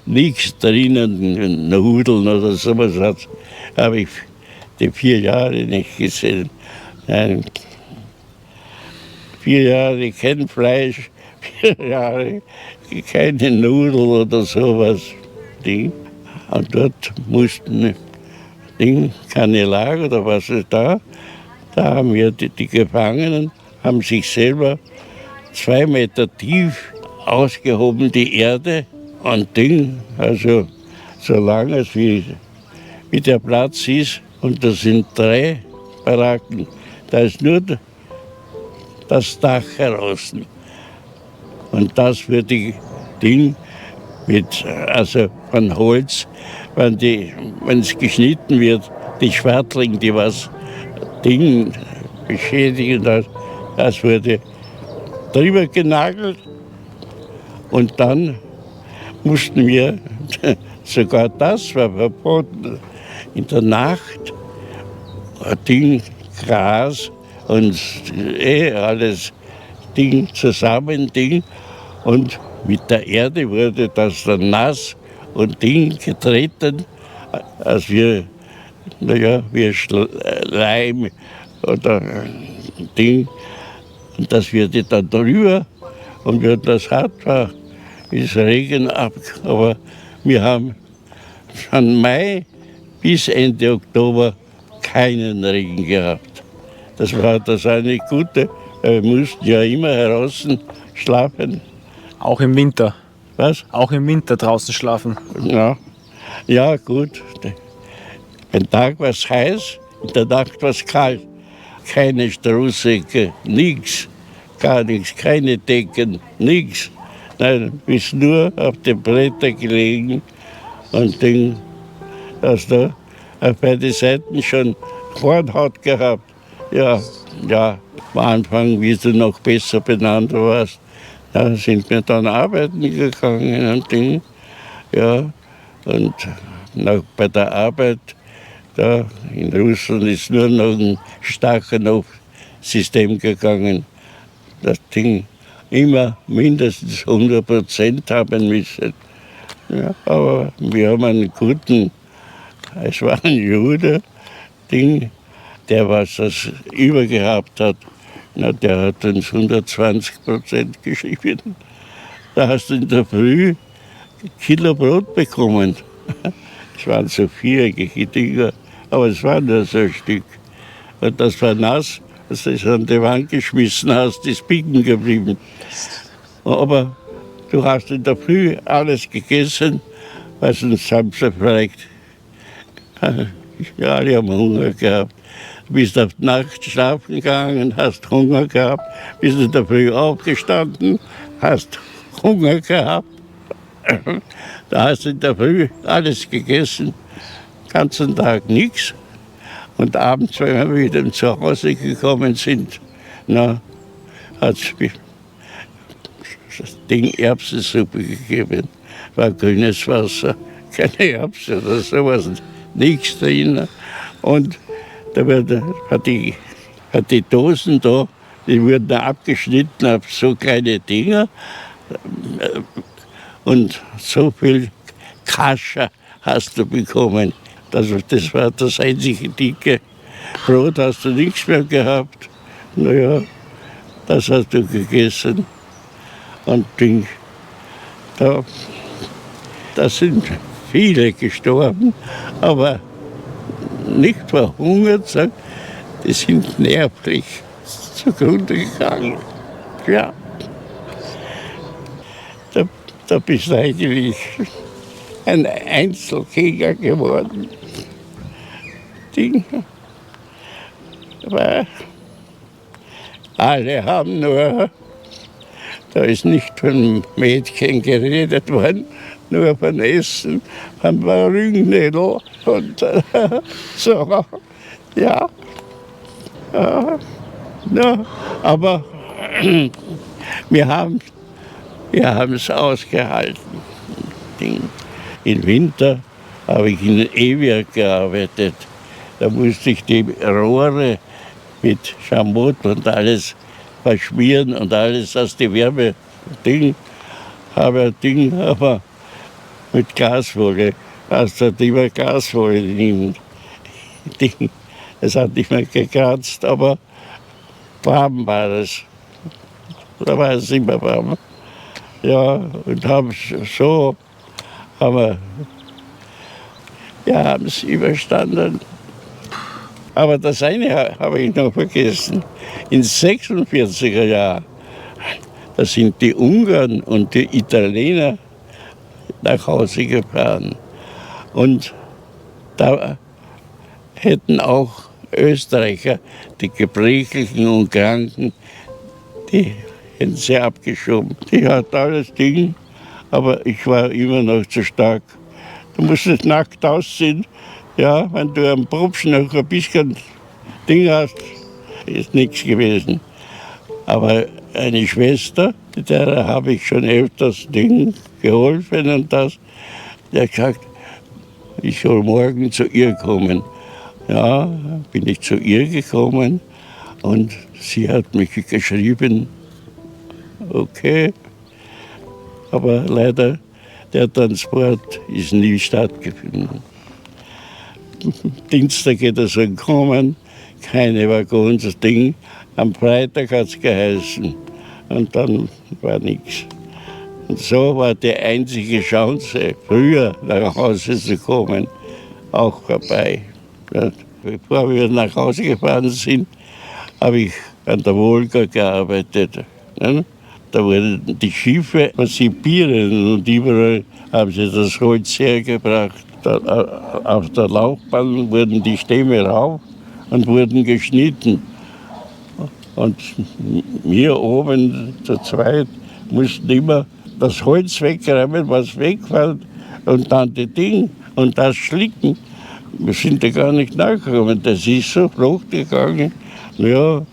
Nichts drinnen, Nudeln oder sowas habe ich die 4 Jahre nicht gesehen. Nein, 4 Jahre kein Fleisch, 4 Jahre keine Nudeln oder sowas. Ding. Und dort mussten keine Lager oder was ist da. Da haben wir die Gefangenen, haben sich selber 2 Meter tief ausgehoben, die Erde. Und also solange es wie der Platz ist, und das sind 3 Baracken, da ist nur das Dach heraus. Und das für die also von Holz, wenn es geschnitten wird, die Schwartling, die was beschädigen, das wurde drüber genagelt und dann mussten wir, sogar das war verboten, in der Nacht Gras und alles zusammen und mit der Erde wurde das dann nass und getreten, als wir Leim oder und das wird dann drüber und wenn das hart war, ist Regen ab. Aber wir haben von Mai bis Ende Oktober keinen Regen gehabt. Das war das eine Gute. Wir mussten ja immer draußen schlafen. Auch im Winter? Was? Auch im Winter draußen schlafen? Ja gut. Am Tag war es heiß, in der Nacht war es kalt. Keine Strohsäcke, nichts, gar nichts, keine Decken, nichts. Nein, bist nur auf den Blättern gelegen und dass da auf beide Seiten schon Hornhaut gehabt. Ja, am Anfang, wie du noch besser benannt warst, da sind wir dann arbeiten gegangen und und bei der Arbeit, da in Russland ist nur noch ein Stachelhof-System gegangen. Das immer mindestens 100% haben müssen. Ja, aber wir haben einen guten, es war ein Jude, der was das übergehabt hat, der hat uns 120% geschrieben. Da hast du in der Früh ein Kilo Brot bekommen. Es waren so viereckige Dinger, aber es war nur so ein Stück. Und das war nass, als du es an die Wand geschmissen hast, ist biegen geblieben. Aber du hast in der Früh alles gegessen, was uns Samstag vielleicht. Ja, alle haben Hunger gehabt. Du bist auf die Nacht schlafen gegangen, hast Hunger gehabt, bist in der Früh aufgestanden, hast Hunger gehabt. Da hast du in der Früh alles gegessen, den ganzen Tag nichts. Und abends, wenn wir wieder zu Hause gekommen sind, hat es das Ding Erbsensuppe gegeben. War grünes Wasser, keine Erbsen oder sowas, nichts drin. Und da hat die Dosen da, die wurden abgeschnitten auf so kleine Dinger. Und so viel Kascha hast du bekommen. Das war das einzige dicke Brot, hast du nichts mehr gehabt. Naja, das hast du gegessen. Und da sind viele gestorben, aber nicht verhungert, die sind nervlich zugrunde gegangen. Ja, da bist du eigentlich ein Einzelgänger geworden. Aber alle haben nur, da ist nicht von Mädchen geredet worden, nur von Essen, von Rügnädel und so. Ja. Ja, aber wir haben es ausgehalten. Im Winter habe ich in einem E-Werk gearbeitet. Da musste ich die Rohre mit Schamot und alles verschmieren und alles, dass die Wärme aber mit Gasfolie, dass du immer Gasfolie nimmst. Es hat nicht mehr gekratzt, aber warm war es. Da war es immer warm. Ja, und haben es überstanden. Aber das eine habe ich noch vergessen. In 46er Jahren, da sind die Ungarn und die Italiener nach Hause gefahren. Und da hätten auch Österreicher, die Gebrechlichen und Kranken, die hätten sie abgeschoben. Die hat alles Ding, aber ich war immer noch zu stark. Du musstest nackt aussehen. Ja, wenn du am Propschen noch ein bisschen Ding hast, ist nichts gewesen. Aber eine Schwester, der habe ich schon öfters Ding geholfen und das, der hat gesagt, ich soll morgen zu ihr kommen. Ja, bin ich zu ihr gekommen und sie hat mich geschrieben, okay, aber leider der Transport ist nie stattgefunden. Dienstag hätte er so kommen, keine Waggons, das Ding. Am Freitag hat es geheißen und dann war nichts. Und so war die einzige Chance, früher nach Hause zu kommen, auch vorbei. Bevor wir nach Hause gefahren sind, habe ich an der Wolga gearbeitet. Da wurden die Schiffe von Sibirien und überall haben sie das Holz hergebracht. Auf der Laufbahn wurden die Stämme rauf und wurden geschnitten. Und wir oben zu zweit mussten immer das Holz wegräumen, was wegfällt, und dann die Dinge und das schlicken. Wir sind da gar nicht nachgekommen. Das ist so hochgegangen. Ja,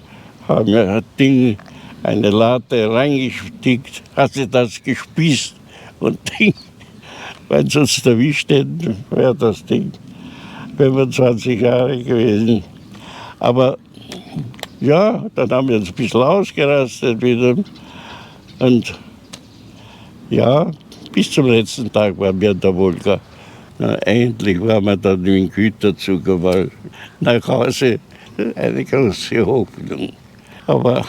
haben wir ein Ding, eine Latte reingestickt, hat sie das gespießt und Ding. Wenn es uns erwischt hätten, wäre das Ding 25 Jahre gewesen. Aber ja, dann haben wir uns ein bisschen ausgerastet wieder. Und ja, bis zum letzten Tag waren wir in der Wolga. Endlich waren wir dann im Güterzug einmal nach Hause. Eine große Hoffnung. Aber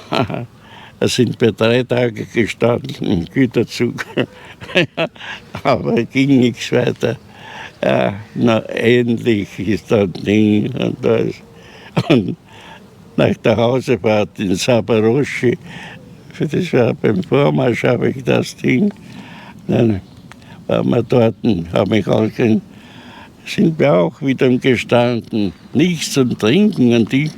da sind wir 3 Tage gestanden im Güterzug. Aber ging nichts weiter. Ja, endlich ist das Ding und das. Und nach der Hausefahrt in Sabaroschi, das war beim Vormarsch, habe ich das Ding, dann waren wir dort, sind wir auch wieder gestanden, nichts zum Trinken und ich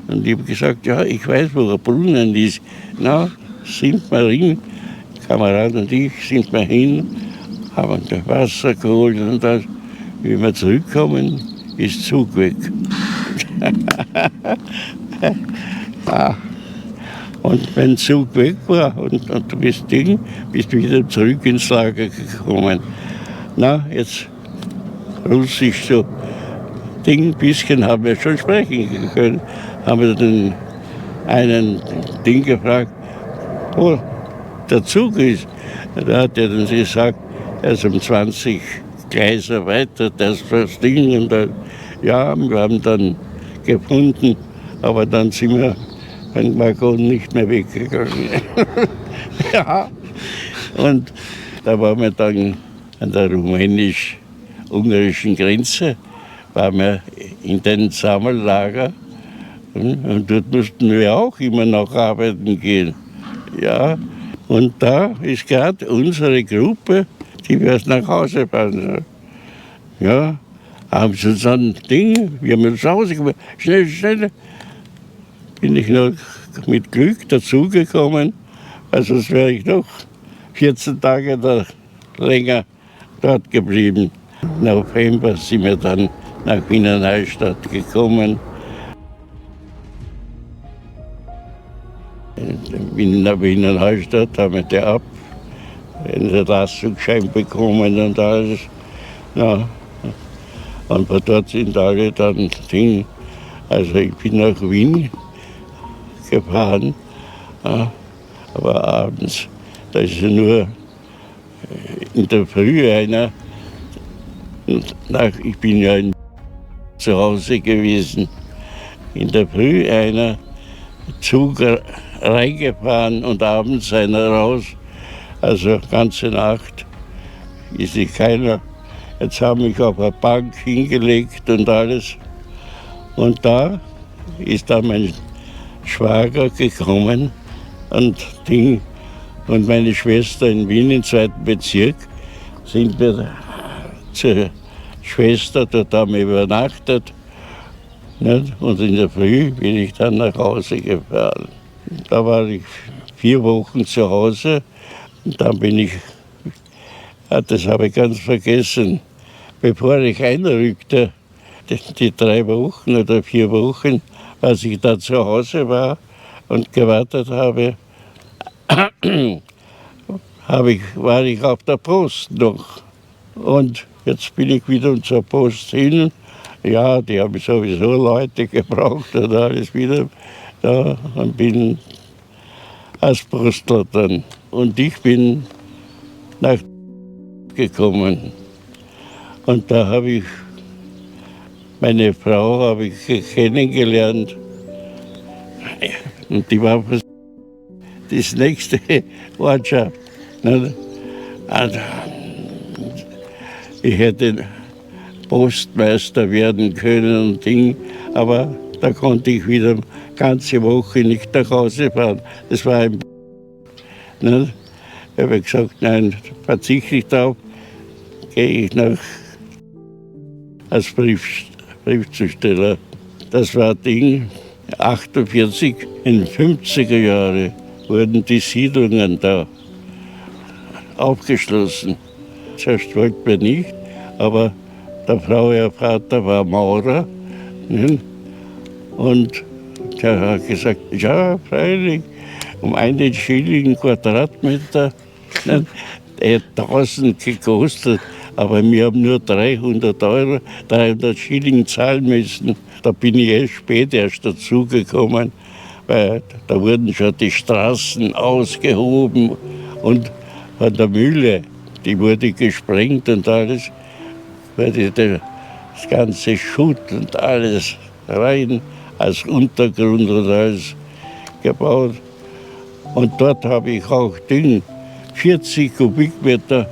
habe gesagt, ja, ich weiß, wo der Brunnen ist. Na, sind wir hin, Kamerad und ich sind wir hin, haben das Wasser geholt und das, wie wir zurückkommen, ist Zug weg. Ja. Und wenn Zug weg war und du bist wieder zurück ins Lager gekommen. Na, jetzt Russisch so ein bisschen haben wir schon sprechen können. Haben wir den einen gefragt, wo der Zug ist. Da hat er dann gesagt, er ist um 20 Gleise weiter, das Ding. Und dann, ja, wir haben dann gefunden, aber dann sind wir beim Waggon nicht mehr weggegangen. Ja, und da waren wir dann an der rumänisch-ungarischen Grenze, waren wir in den Sammellager und dort mussten wir auch immer noch arbeiten gehen. Ja, und da ist gerade unsere Gruppe, die wir nach Hause fahren. Ja, haben sie uns ein Ding, wir haben uns nach Hause gemacht, schnell. Bin ich noch mit Glück dazugekommen, also sonst wäre ich noch 14 Tage da länger dort geblieben. Im November sind wir dann nach Wiener Neustadt gekommen. In der Wiener Neustadt haben wir den Entlassungsschein bekommen und alles. Ja. Und von dort sind alle dann Ding. Also ich bin nach Wien gefahren, ja, aber abends, da ist ja nur in der Früh einer, ich bin ja zu Hause gewesen, in der Früh einer Zug reingefahren und abends einer raus, also ganze Nacht ist sich keiner. Jetzt haben mich auf eine Bank hingelegt und alles und da ist dann mein Schwager gekommen und meine Schwester in Wien im 2. Bezirk sind wir zur Schwester, dort haben wir übernachtet. Nicht? Und in der Früh bin ich dann nach Hause gefahren. Da war ich 4 Wochen zu Hause und dann bin ich, das habe ich ganz vergessen, bevor ich einrückte, die 3 Wochen oder 4 Wochen, als ich da zu Hause war und gewartet habe, war ich auf der Post noch. Und jetzt bin ich wieder zur Post hin. Ja, die haben sowieso Leute gebraucht und alles wieder da und bin als Postler dann. Und ich bin nach gekommen. Und da habe ich meine Frau kennengelernt. Und die war das nächste Ortschaft. Ich hätte Postmeister werden können und Ding, aber da konnte ich wieder eine ganze Woche nicht nach Hause fahren. Das war ein ne? Ich habe gesagt, nein, verzichte ich darauf, gehe ich als Briefzusteller. Das war Ding, 48, in den 50er Jahren wurden die Siedlungen da aufgeschlossen. Zuerst wollten wir nicht, aber der Frau, ihr Vater war Maurer. Ne? Und der hat gesagt, ja, freilich, um 1 Schilling Quadratmeter. Ne? Der hat 1000 gekostet, aber wir haben nur 300 Schilling zahlen müssen. Da bin ich spät erst dazugekommen, weil da wurden schon die Straßen ausgehoben und von der Mühle, die wurde gesprengt und alles, wurde das ganze Schutt und alles rein als Untergrund und alles gebaut. Und dort habe ich auch 40 Kubikmeter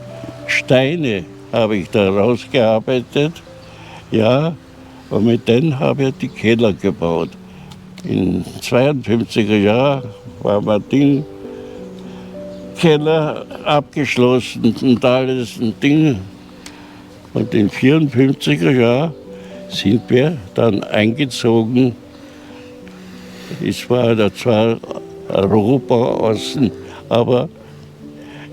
Steine habe ich da rausgearbeitet. Ja, und mit denen habe ich die Keller gebaut. In 52er Jahren war mein Ding, Keller abgeschlossen und alles ein Ding. Und in 54er Jahren sind wir dann eingezogen. Es war da zwar Europa außen, aber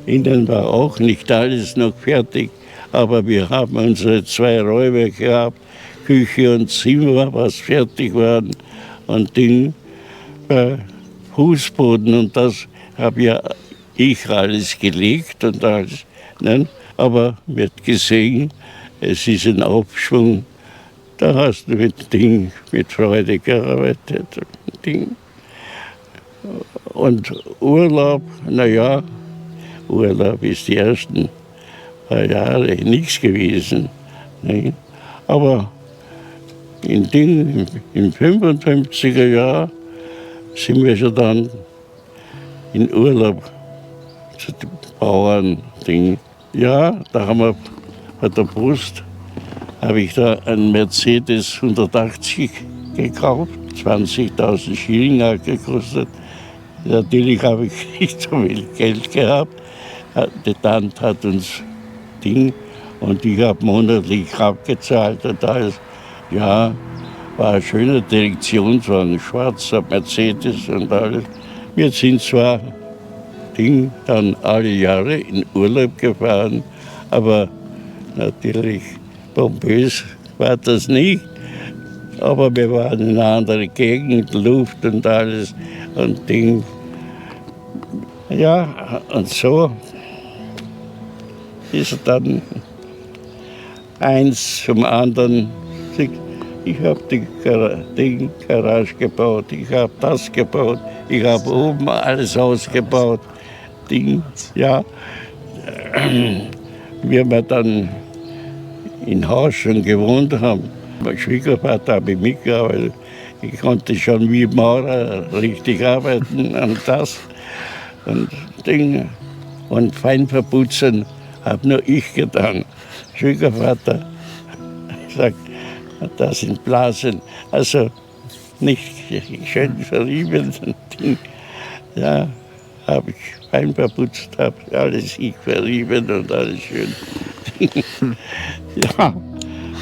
innen war auch nicht alles noch fertig. Aber wir haben unsere 2 Räume gehabt, Küche und Zimmer, was fertig waren. Und Ding, Fußboden und das habe ja ich alles gelegt und alles. Ne? Aber wird gesehen, es ist ein Aufschwung. Da hast du mit Freude gearbeitet. Ding. Und Urlaub, naja, Urlaub ist die ersten paar Jahre nichts gewesen. Ne? Aber im 55er Jahr sind wir schon dann in Urlaub zu den Bauern. Ding. Ja, da haben wir bei der Post, habe ich da einen Mercedes 180 gekauft, 20.000 Schilling hat gekostet. Natürlich habe ich nicht so viel Geld gehabt. Die Tante hat uns Ding und ich habe monatlich abgezahlt und alles. Ja, war ein schöner Direktionswagen, schwarzer Mercedes und alles. Wir sind zwar dann alle Jahre in Urlaub gefahren, aber natürlich pompös war das nicht. Aber wir waren in einer anderen Gegend, Luft und alles und Ding. Ja, und so ist dann eins zum anderen. Ich habe die Garage gebaut, ich habe das gebaut, ich habe oben alles ausgebaut. Ja, wie wir dann in Haus schon gewohnt haben, mein Schwiegervater habe ich mitgearbeitet. Ich konnte schon wie Maurer richtig arbeiten und das und Dinge. Und fein verputzen habe nur ich getan. Schwiegervater sagt, das sind Blasen. Also nicht schön verrieben. Ja, habe ich fein verputzt, habe alles ich verrieben und alles schön. Ja,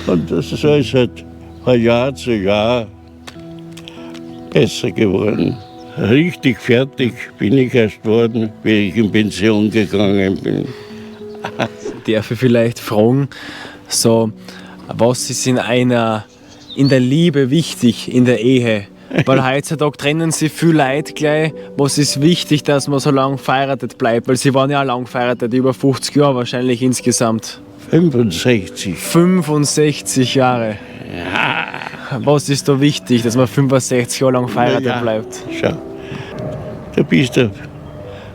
und so ist halt von Jahr zu Jahr besser geworden. Richtig fertig bin ich erst worden, wie ich in Pension gegangen bin. Darf ich vielleicht fragen, so, was ist in der Liebe wichtig, in der Ehe? Weil heutzutage trennen sie viel Leute gleich. Was ist wichtig, dass man so lange verheiratet bleibt? Weil sie waren ja auch lang verheiratet, über 50 Jahre wahrscheinlich insgesamt. 65. 65 Jahre. Ja. Was ist da wichtig, dass man 65 Jahre lang verheiratet bleibt? Schau, du bist ja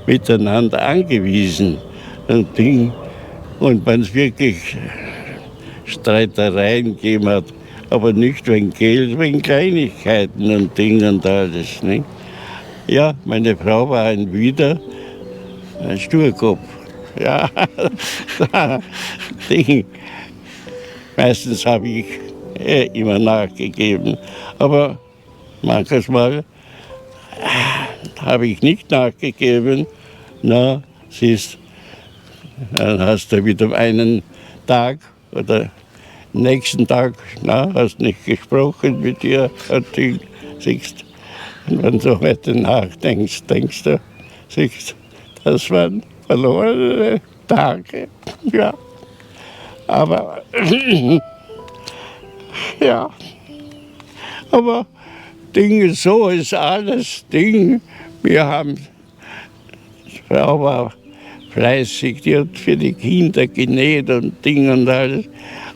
miteinander angewiesen. Und wenn es wirklich Streitereien gegeben hat, aber nicht wegen Geld, wegen Kleinigkeiten und Dingen und alles. Nicht? Ja, meine Frau war ein Sturkopf. Ja, meistens habe ich immer nachgegeben, aber manches Mal habe ich nicht nachgegeben. Na, siehst, dann hast du wieder einen Tag oder nächsten Tag, hast nicht gesprochen mit ihr, siehst, und wenn du heute nachdenkst, denkst du, siehst, das waren verlorene Tage, ja. Aber, ja, aber so ist alles Wir haben, die Frau war fleißig, die hat für die Kinder genäht und und alles.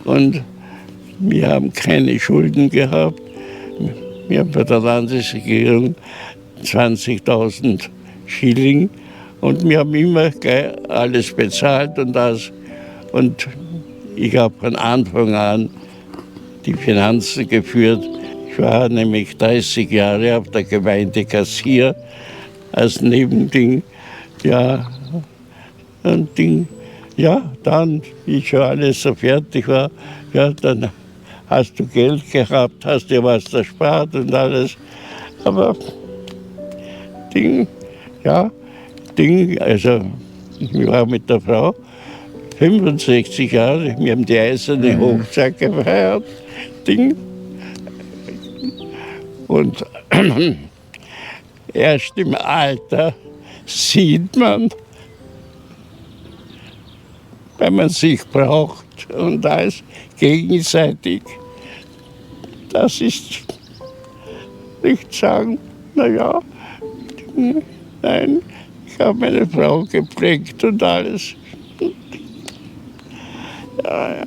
Und wir haben keine Schulden gehabt. Wir haben bei der Landesregierung 20.000 Schilling und wir haben immer alles bezahlt und das. Und ich habe von Anfang an die Finanzen geführt. Ich war nämlich 30 Jahre auf der Gemeinde Kassier als Nebending. Ja, und ja, dann, wie schon alles so fertig war, ja, dann hast du Geld gehabt, hast dir was erspart und alles. Aber also ich war mit der Frau 65 Jahre, wir haben die eiserne Hochzeit gefeiert, und erst im Alter sieht man, wenn man sich braucht und alles gegenseitig. Das ist nicht sagen, naja, nein, ich habe meine Frau gepflegt und alles. Ja.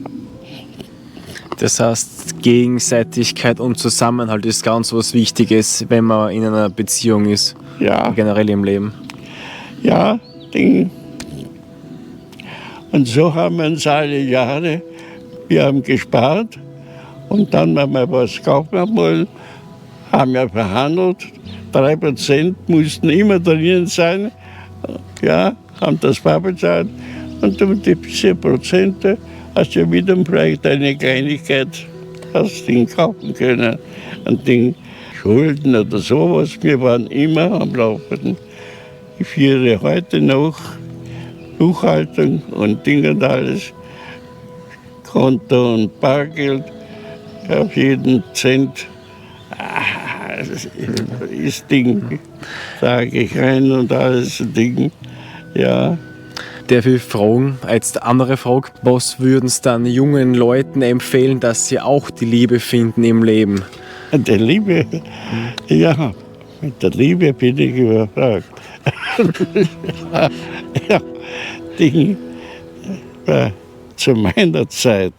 Das heißt, Gegenseitigkeit und Zusammenhalt ist ganz was Wichtiges, wenn man in einer Beziehung ist, Ja. generell im Leben. Ja, und so haben wir uns alle Jahre, wir haben gespart und dann, wenn wir was kaufen wollen, haben wir verhandelt. 3% mussten immer drin sein, ja, haben das bezahlt. Und um die 10% hast du wieder vielleicht eine Kleinigkeit kaufen können. Ein Schulden oder sowas. Wir waren immer am Laufen. Ich führe heute noch Buchhaltung und und alles. Konto und Bargeld. Auf jeden Cent das ist sage ich rein und alles ja. Darf ich fragen, jetzt eine andere Frage, was würden Sie dann jungen Leuten empfehlen, dass sie auch die Liebe finden im Leben? Die Liebe? Ja, mit der Liebe bin ich überfragt. Ja, zu meiner Zeit,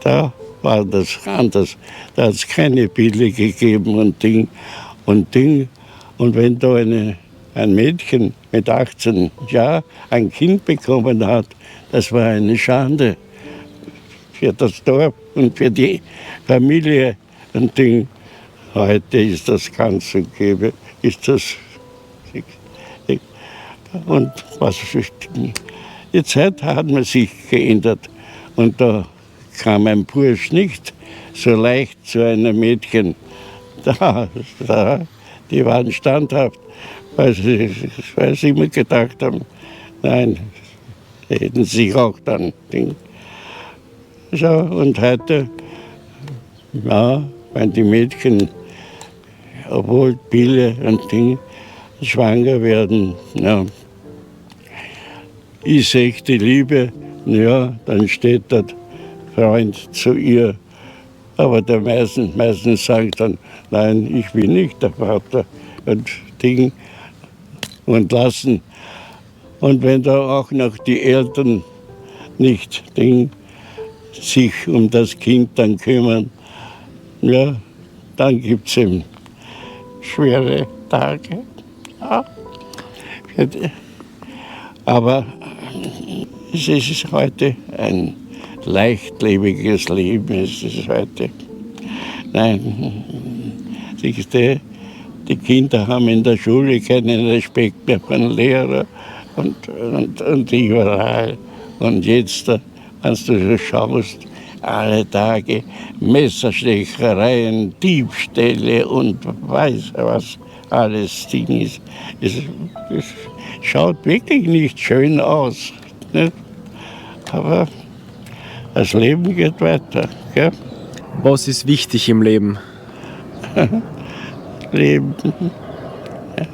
da war das anders. Da hat es keine Pille gegeben und wenn da ein Mädchen mit 18 Jahren ein Kind bekommen hat, das war eine Schande für das Dorf und für die Familie. Heute ist das ganz okay. Und die Zeit hat man sich geändert. Und da kam ein Bursch nicht so leicht zu einem Mädchen. Die waren standhaft, weil sie immer gedacht haben, nein, hätten sich auch dann. So, und heute, ja, wenn die Mädchen, obwohl Pille und schwanger werden, ja, ist echte Liebe, ja, dann steht der Freund zu ihr. Aber der meistens sagt dann, nein, ich bin nicht der Vater und lassen. Und wenn da auch noch die Eltern nicht sich um das Kind dann kümmern, ja, dann gibt es eben schwere Tage. Ja. Aber es ist heute ein leichtlebiges Leben. Es ist heute. Nein, die Kinder haben in der Schule keinen Respekt mehr von Lehrern und überall. Und jetzt, wenn du so schaust, alle Tage Messerstechereien, Diebstähle und weiß was alles Ding ist. Es schaut wirklich nicht schön aus. Nicht? Aber das Leben geht weiter. Gell? Was ist wichtig im Leben? Leben.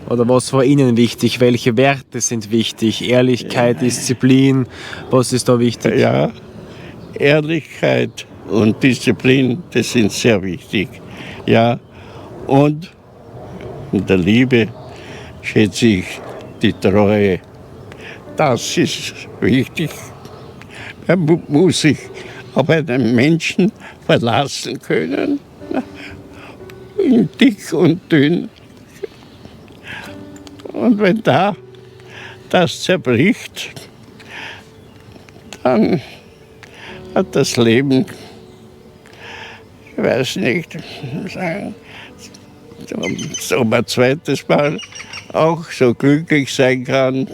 Oder was war Ihnen wichtig? Welche Werte sind wichtig? Ehrlichkeit, Disziplin, was ist da wichtig? Ja, Ehrlichkeit und Disziplin, das sind sehr wichtig. Ja, und in der Liebe schätze ich die Treue. Das ist wichtig. Man muss sich auf einen Menschen verlassen können, in dick und dünn. Und wenn das zerbricht, dann hat das Leben, ich weiß nicht, ob ein zweites Mal auch so glücklich sein kann.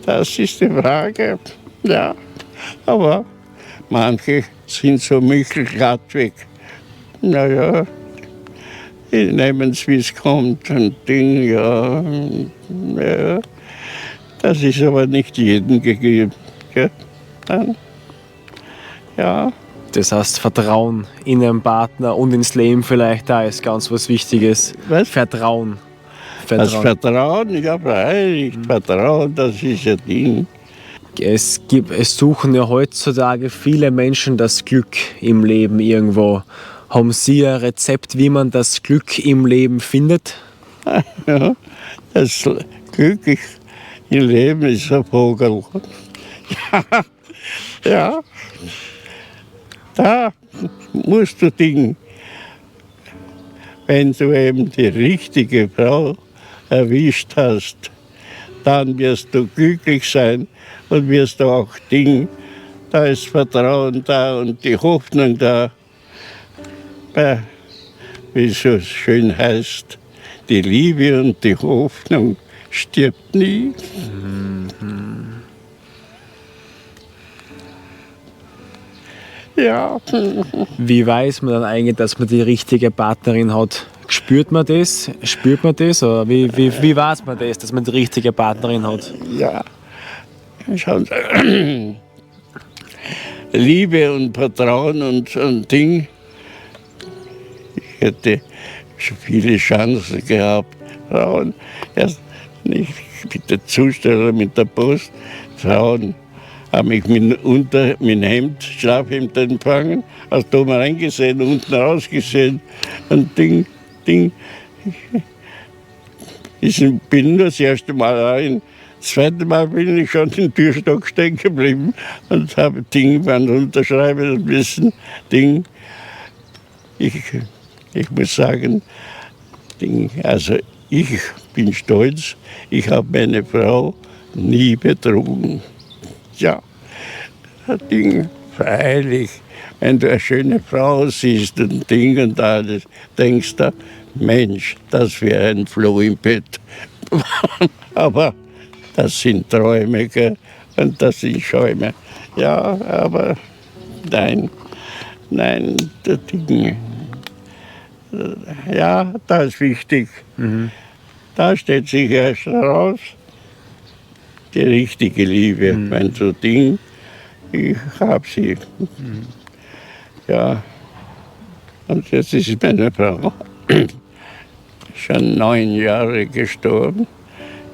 Das ist die Frage. Ja, aber manche sind so Michel Gladwig. Naja, nehmen es, wie es kommt. Ein Ding, ja. Das ist aber nicht jedem gegeben. Gell? Dann, ja. Das heißt, Vertrauen in einen Partner und ins Leben vielleicht da ist ganz was Wichtiges. Was? Vertrauen. Das Vertrauen, ja, freilich. Vertrauen, das ist ein Ding. Es suchen ja heutzutage viele Menschen das Glück im Leben irgendwo. Haben Sie ein Rezept, wie man das Glück im Leben findet? Ja, das Glück im Leben ist ein Vogel. Ja, da musst du denken, wenn du eben die richtige Frau erwischt hast, dann wirst du glücklich sein und wirst du auch denken, da ist Vertrauen da und die Hoffnung da. Wie es so schön heißt, die Liebe und die Hoffnung stirbt nie. Ja. Wie weiß man dann eigentlich, dass man die richtige Partnerin hat? Spürt man das? Spürt man das? Oder wie weiß man das, dass man die richtige Partnerin hat? Ja, schauen Sie. Liebe und Vertrauen und Ding. Ich hätte schon viele Chancen gehabt. Frauen, erst nicht mit der Zusteller, mit der Post. Frauen haben mich mit Hemd, Schlafhemd empfangen, hast da mal reingesehen, unten rausgesehen. Und Ding. Ich bin nur das erste Mal rein. Das zweite Mal bin ich schon im Türstock stehen geblieben und habe beim Unterschreiben müssen. Ich muss sagen, also ich bin stolz, ich habe meine Frau nie betrogen. Ja, freilich, wenn du eine schöne Frau siehst und und alles, denkst du, Mensch, das wäre ein Floh im Bett. Aber das sind Träume, gell? Und das sind Schäume. Ja, aber nein, der Ding. Ja, das ist wichtig. Da steht sich erst raus, die richtige Liebe. Wenn so Ding, ich habe sie. Ja, und jetzt ist meine Frau schon 9 Jahre gestorben.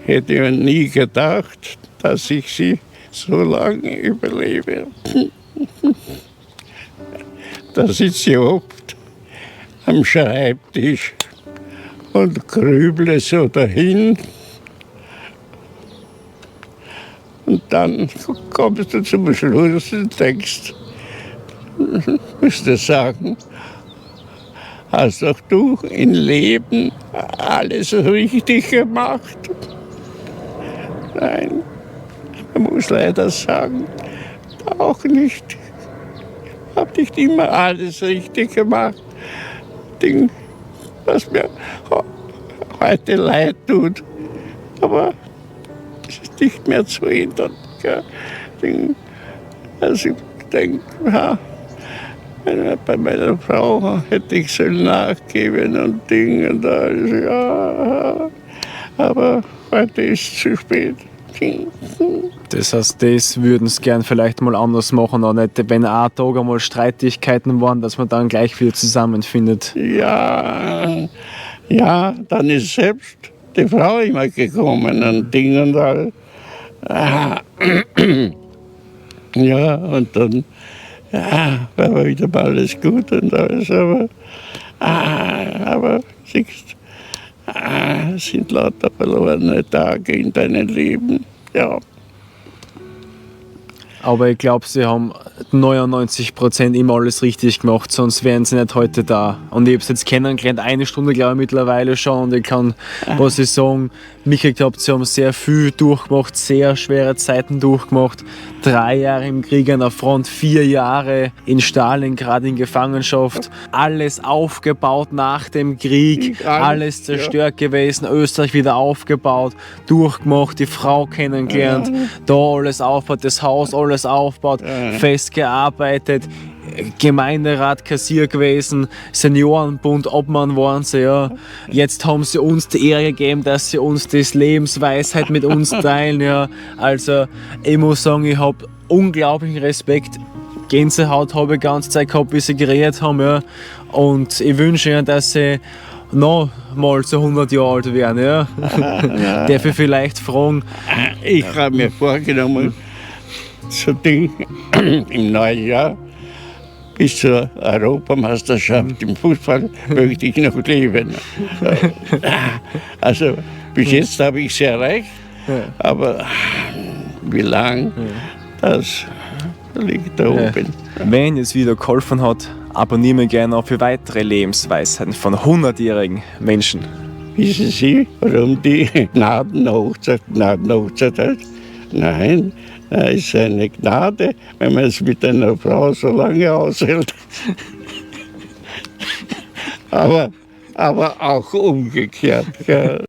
Hätte man nie gedacht, dass ich sie so lange überlebe. Da sitze ich oft am Schreibtisch und grüble so dahin. Und dann kommst du zum Schluss und denkst, musst du sagen, hast doch du im Leben alles richtig gemacht? Nein, man muss leider sagen, auch nicht. Ich habe nicht immer alles richtig gemacht. Was mir heute leid tut. Aber es ist nicht mehr zu ändern. Also ich denke, ja, bei meiner Frau hätte ich so nachgeben und und alles. Ja, aber heute ist es zu spät. Das heißt, das würden Sie gern vielleicht mal anders machen, auch nicht, wenn ein Tag einmal Streitigkeiten waren, dass man dann gleich wieder zusammenfindet. Ja, dann ist selbst die Frau immer gekommen und und alles. Ja, und dann war wieder mal alles gut und alles, aber siehst, es sind lauter verlorene Tage in deinem Leben, ja. Aber ich glaube, Sie haben 99% immer alles richtig gemacht, sonst wären Sie nicht heute da. Und ich habe es jetzt kennengelernt, 1 Stunde glaube ich mittlerweile schon. Und ich kann, was ich sagen, mich glaubt, Sie haben sehr viel durchgemacht, sehr schwere Zeiten durchgemacht. 3 Jahre im Krieg an der Front, 4 Jahre in Stalingrad in Gefangenschaft. Alles aufgebaut nach dem Krieg, alles zerstört gewesen, Österreich wieder aufgebaut, durchgemacht, die Frau kennengelernt, da alles aufgebaut, das Haus alles aufgebaut, fest gearbeitet, Gemeinderat, Kassier gewesen, Seniorenbund, Obmann waren sie, ja. Jetzt haben sie uns die Ehre gegeben, dass sie uns das Lebensweisheit mit uns teilen, ja. Also, ich muss sagen, ich habe unglaublichen Respekt. Gänsehaut habe ich die ganze Zeit gehabt, bis sie geredet haben, ja. Und ich wünsche ihnen, dass sie noch mal so 100 Jahre alt werden, ja. Darf ich vielleicht fragen? Ich habe mir vorgenommen, im neuen Jahr bis zur Europameisterschaft im Fußball möchte ich noch leben. Also bis jetzt habe ich es erreicht, aber wie lang, das liegt da oben. Wenn es wieder geholfen hat, abonnieren wir gerne auch für weitere Lebensweisheiten von 100-jährigen Menschen. Wissen Sie, warum die Gnadenhochzeit heißt? Nein, es ist eine Gnade, wenn man es mit einer Frau so lange aushält. aber auch umgekehrt. Gell?